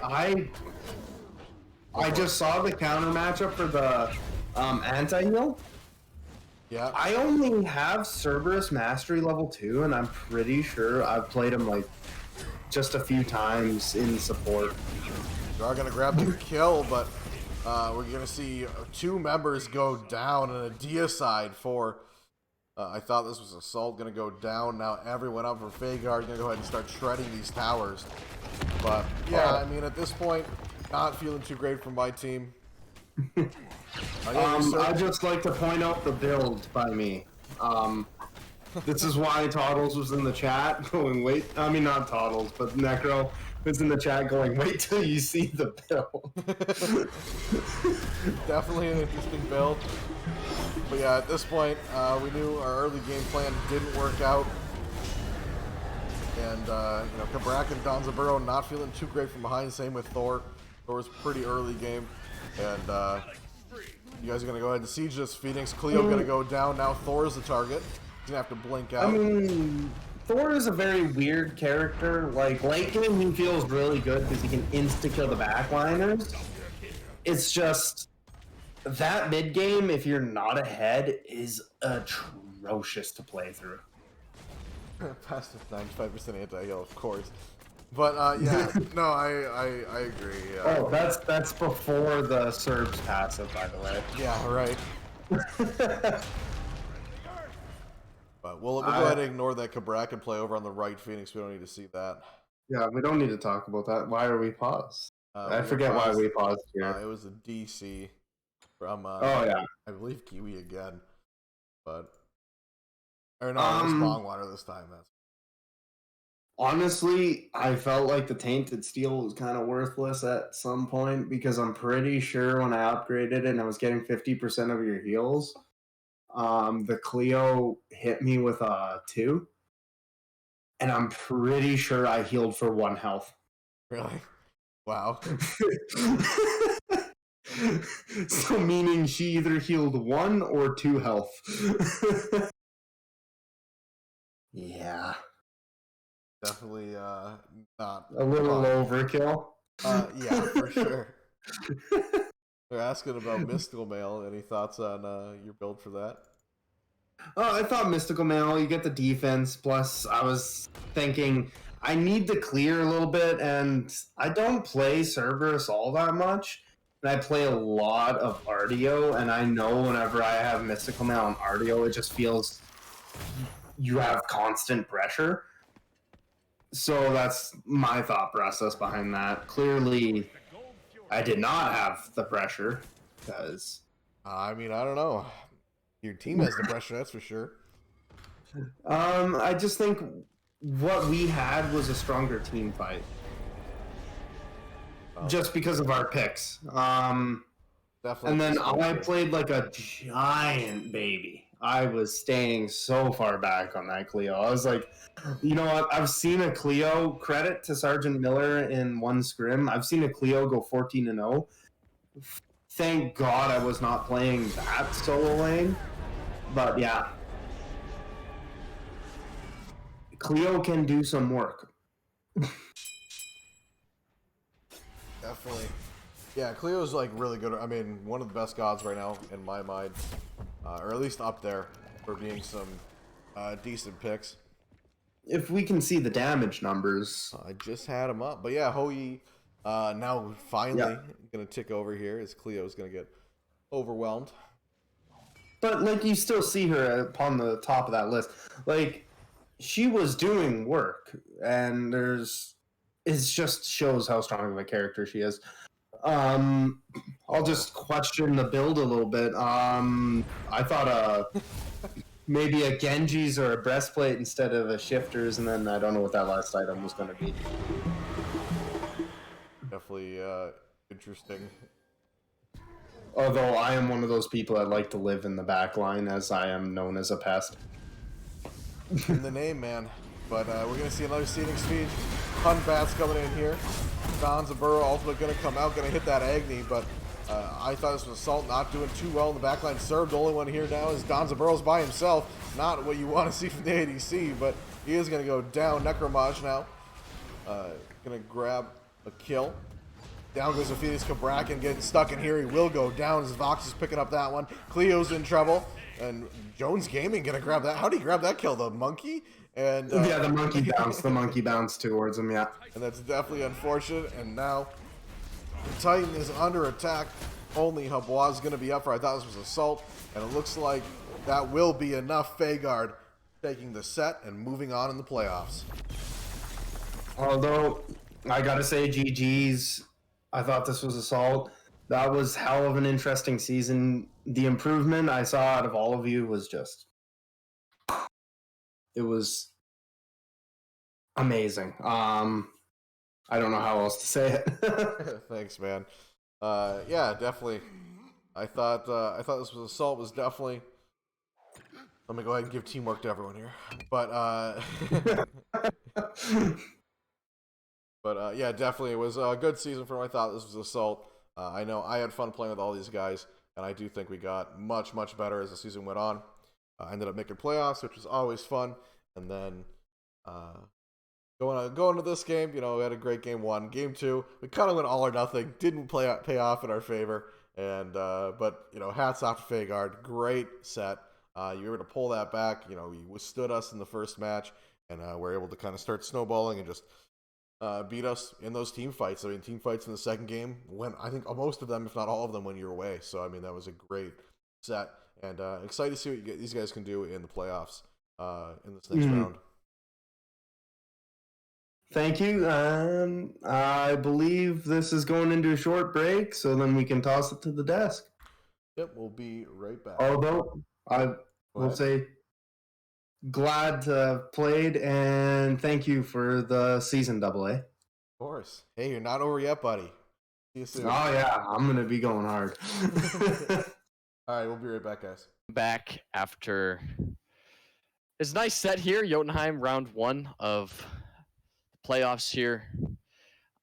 I just saw the counter matchup for the anti-heal. Yeah. I only have Cerberus Mastery level 2, and I'm pretty sure I've played him just a few times in support. They are going to grab the kill, but we're going to see 2 members go down and a deicide for... I thought this was Assault going to go down. Now everyone up for Fey Guard going to go ahead and start shredding these towers. But yeah, I mean, at this point, not feeling too great from my team. I'd just like to point out the build by me. This is why Toddles was in the chat going, wait, I mean, not Toddles, but Necro was in the chat going, wait till you see the build. Definitely an interesting build. But yeah, at this point, we knew our early game plan didn't work out. And, Kabrak and Donza Burrow not feeling too great from behind. Same with Thor. Thor's pretty early game. And you guys are going to go ahead and siege this Phoenix. Cleo going to go down. Now Thor's the target. He's going to have to blink out. I mean, Thor is a very weird character. Late game, he feels really good because he can insta-kill the backliners. It's just... that mid game, if you're not ahead, is atrocious to play through. Passive 95% anti-heal, of course. But yeah, no, I agree. Oh, that's before the Serbs passive, by the way. Yeah, right. But we'll go ahead and ignore that Kabrak and play over on the right Phoenix. We don't need to see that. Yeah, we don't need to talk about that. Why are we paused? I forget why we paused here. It was a DC from oh yeah, I believe Kiwi again, but or no, it was Bongwater this time. That's honestly, I felt like the Tainted Steel was kind of worthless at some point because I'm pretty sure when I upgraded it and I was getting 50% of your heals, the Cleo hit me with a 2, and I'm pretty sure I healed for 1 health. really, wow. So meaning she either healed 1 or 2 health. Yeah. Definitely not a little overkill. Yeah, for sure. They're asking about Mystical Mail. Any thoughts on your build for that? Oh, I thought Mystical Mail, you get the defense, plus I was thinking I need to clear a little bit, and I don't play Cerberus all that much. And I play a lot of Artio, and I know whenever I have Mystical Mail and Artio, it just feels you have constant pressure. So that's my thought process behind that. Clearly, I did not have the pressure, because... I mean, I don't know. Your team has the pressure, that's for sure. I just think what we had was a stronger team fight. Just because of our picks. Definitely. And then I played like a giant baby. I was staying so far back on that Cleo. I was like, you know what? I've seen a Cleo, credit to Sergeant Miller in one scrim. I've seen a Cleo go 14-0. Thank God I was not playing that solo lane. But yeah. Cleo can do some work. Definitely. Yeah, Cleo's like really good. I mean, one of the best gods right now in my mind, or at least up there for being some decent picks. If we can see the damage numbers. I just had him up. But yeah, Hoi now finally going to tick over here as Cleo's going to get overwhelmed. But like you still see her upon the top of that list. Like she was doing work, and it just shows how strong of a character she is. I'll just question the build a little bit. I thought maybe a Genji's or a breastplate instead of a shifters, and then I don't know what that last item was going to be. Definitely interesting. Although I am one of those people that like to live in the back line, as I am known as a pest. In the name, man. But we're going to see another seeding speed. Hun Bats coming in here. Donzaburo ultimate going to come out, going to hit that Agni, but I thought this was Assault not doing too well in the backline. Served, the only one here now is Donzaburo's by himself. Not what you want to see from the ADC, but he is going to go down. Necromage now. Going to grab a kill. Down goes the Phoenix Kabrak, getting stuck in here. He will go down as Vox is picking up that one. Cleo's in trouble. And Jones Gaming going to grab that. How did he grab that kill? The monkey? And yeah, the monkey bounced. The monkey bounced towards him, yeah. And that's definitely unfortunate. And now the Titan is under attack. Only Habois is going to be up for. I thought this was Assault. And it looks like that will be enough. Fey Guard taking the set and moving on in the playoffs. Although, I got to say, GG's. I thought this was Assault. That was hell of an interesting season. The improvement I saw out of all of you was just... It was amazing. I don't know how else to say it. Thanks, man. Yeah, definitely. I thought this was Assault was definitely. Let me go ahead and give teamwork to everyone here. But yeah, definitely it was a good season for him. I thought this was Assault. I know I had fun playing with all these guys, and I do think we got much better as the season went on. I ended up making playoffs, which was always fun. And then going to this game, you know, we had a great game 1. Game 2, we kind of went all or nothing. Didn't pay off in our favor. And but you know, hats off to Fey Guard. Great set. You were able to pull that back. You know, you withstood us in the first match, and we're able to kind of start snowballing and just beat us in those team fights. I mean, team fights in the second game, when I think most of them, if not all of them, went your way. So I mean, that was a great set, and excited to see what these guys can do in the playoffs in this next round. Thank you. I believe this is going into a short break, so then we can toss it to the desk. Yep, we'll be right back. Although I will say, glad to have played, and thank you for the season, AA. Of course. Hey, you're not over yet, buddy. See you soon. Oh yeah, I'm gonna be going hard. All right, we'll be right back, guys. Back after it's a nice set here, Jotunheim, round 1 of the playoffs here.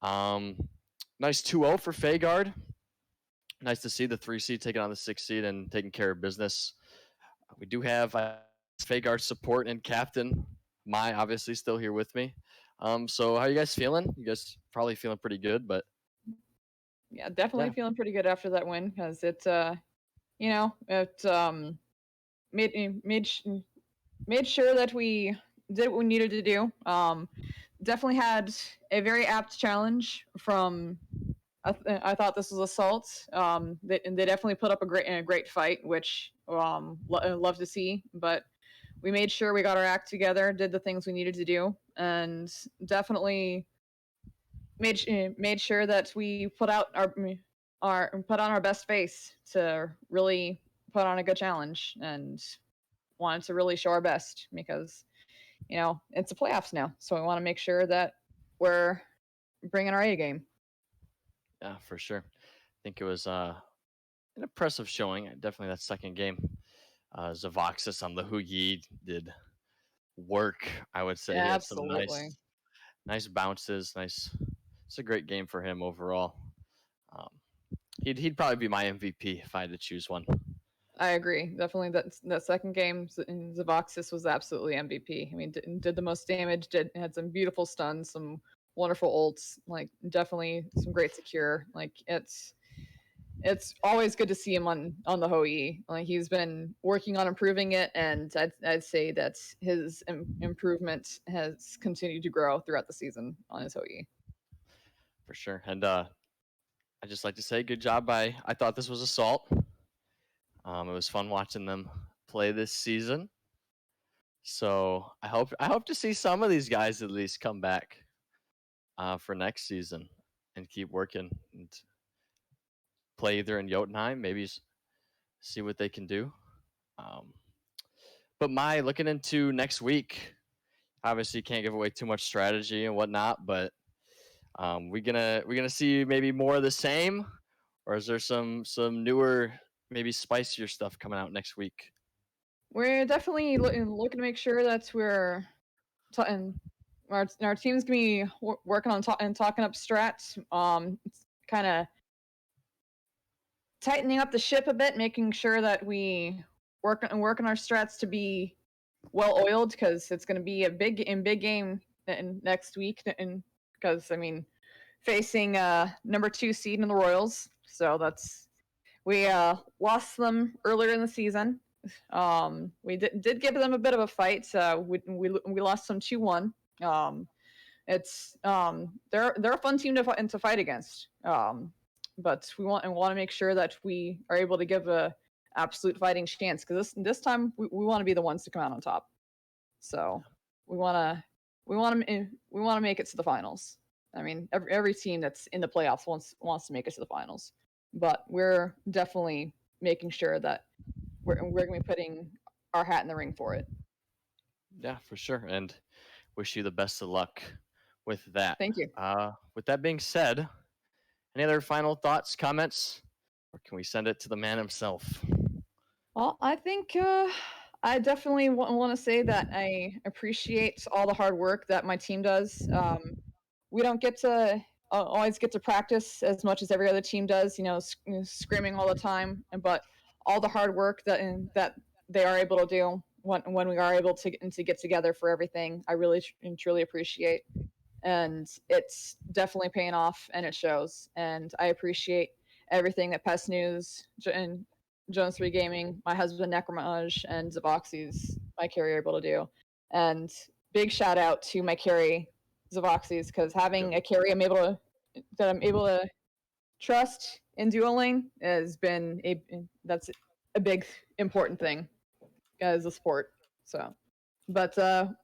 Nice 2-0 for Fey Guard. Nice to see the 3 seed taking on the 6 seed and taking care of business. We do have Fey Guard support and captain, Mai, obviously still here with me. So how are you guys feeling? You guys probably feeling pretty good, but yeah, definitely feeling pretty good after that win, because it made sure that we did what we needed to do. Definitely had a very apt challenge from. I thought this was Assault. They definitely put up a great fight, which love to see. But we made sure we got our act together, did the things we needed to do, and definitely made sure that we put out our best face to really put on a good challenge, and wanted to really show our best, because it's the playoffs now, so we want to make sure that we're bringing our A game. Yeah, for sure. I think it was an impressive showing. Definitely that second game. Zavoxis on the Hu Yi did work, I would say. Yeah, He had absolutely. some nice bounces. It's a great game for him overall. He'd probably be my MVP if I had to choose one. I agree. Definitely that second game, Zavoxis was absolutely MVP. I mean, did the most damage, had some beautiful stuns, some wonderful ults, like definitely some great secure. Like it's always good to see him on the Hoi. Like he's been working on improving it, and I'd say that his improvement has continued to grow throughout the season on his Hoi. For sure. And I just like to say good job. I thought this was Assault. It was fun watching them play this season. So I hope to see some of these guys at least come back for next season and keep working and play either in Jotunheim, maybe see what they can do. But looking into next week, obviously can't give away too much strategy and whatnot, but we gonna see maybe more of the same, or is there some newer, maybe spicier stuff coming out next week? We're definitely looking to make sure that we're our team's gonna be working on talking up strats, kind of tightening up the ship a bit, making sure that we work on our strats to be well oiled, because it's going to be a big game next week, and because I mean facing number 2 seed in the Royals, so we lost them earlier in the season. We did give them a bit of a fight. We lost them 2-1. It's they're a fun team to fight against. But we want to make sure that we are able to give a absolute fighting chance, because this time we want to be the ones to come out on top. So we want to make it to the finals. I mean, every team that's in the playoffs wants to make it to the finals, but we're definitely making sure that we're going to be putting our hat in the ring for it. Yeah, for sure. And wish you the best of luck with that. Thank you. With that being said, any other final thoughts, comments, or can we send it to the man himself? Well, I think I definitely want to say that I appreciate all the hard work that my team does. We don't get to always get to practice as much as every other team does, screaming all the time, but all the hard work that they are able to do when we are able to get together for everything, I really and truly appreciate. And it's definitely paying off, and it shows. And I appreciate everything that Pest News and Jones 3 Gaming, my husband Necromage, and Zavoxis, my carry, are able to do. And big shout out to my carry, Zavoxes, because having a carry I'm able to trust in dueling has been that's a big important thing as a sport. So, but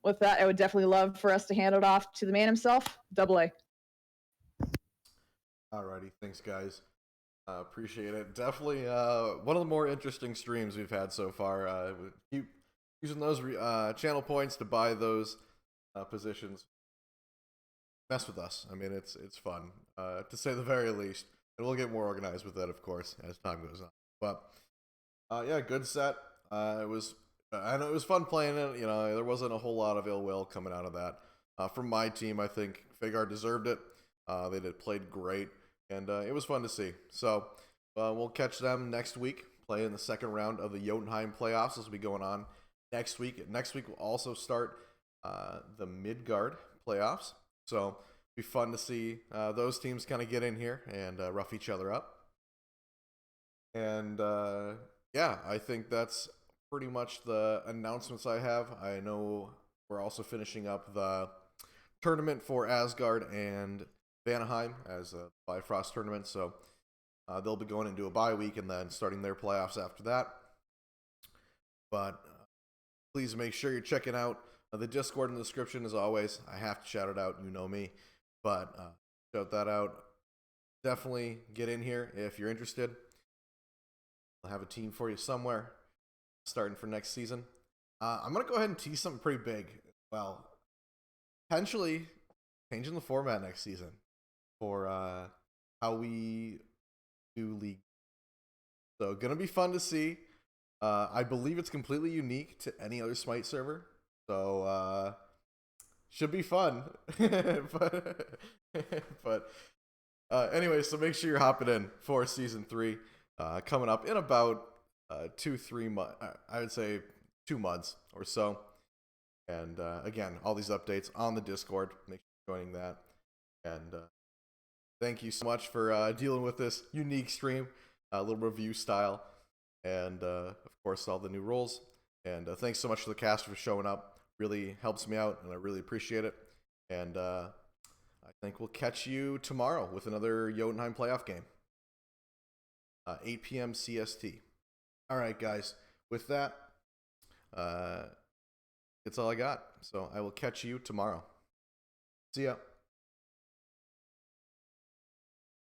with that, I would definitely love for us to hand it off to the man himself, Double A. Alrighty, thanks guys. Appreciate it. Definitely one of the more interesting streams we've had so far. Keep using those channel points to buy those positions. Mess with us. I mean, it's fun to say the very least. And we'll get more organized with that, of course, as time goes on. But yeah, good set. I know it was fun playing it. You know, there wasn't a whole lot of ill will coming out of that. From my team, I think Fey Guard deserved it. They played great, and it was fun to see. So we'll catch them next week, play in the second round of the Jotunheim playoffs. This will be going on next week. Next week we'll also start the Midgard playoffs. So it'll be fun to see those teams kind of get in here and rough each other up. And yeah, I think that's pretty much the announcements I have. I know we're also finishing up the tournament for Asgard and Vanaheim as a Bifrost tournament, so they'll be going into a bye week and then starting their playoffs after that. But please make sure you're checking out the Discord in the description. As always, I have to shout it out, you know me, but shout that out. Definitely get in here if you're interested. I'll have a team for you somewhere starting for next season. I'm going to go ahead and tease something pretty big. Well, potentially changing the format next season for how we do League. So going to be fun to see. I believe it's completely unique to any other Smite server. So should be fun. but anyway, so make sure you're hopping in for season 3 coming up in about 2-3 months. I would say 2 months or so. And again, all these updates on the Discord. Make sure you're joining that. And thank you so much for dealing with this unique stream, a little review style, and of course all the new roles. And thanks so much to the cast for showing up. Really helps me out, and I really appreciate it. And I think we'll catch you tomorrow with another Jotunheim playoff game. 8 p.m. CST. All right, guys. With that, that's all I got. So I will catch you tomorrow. See ya.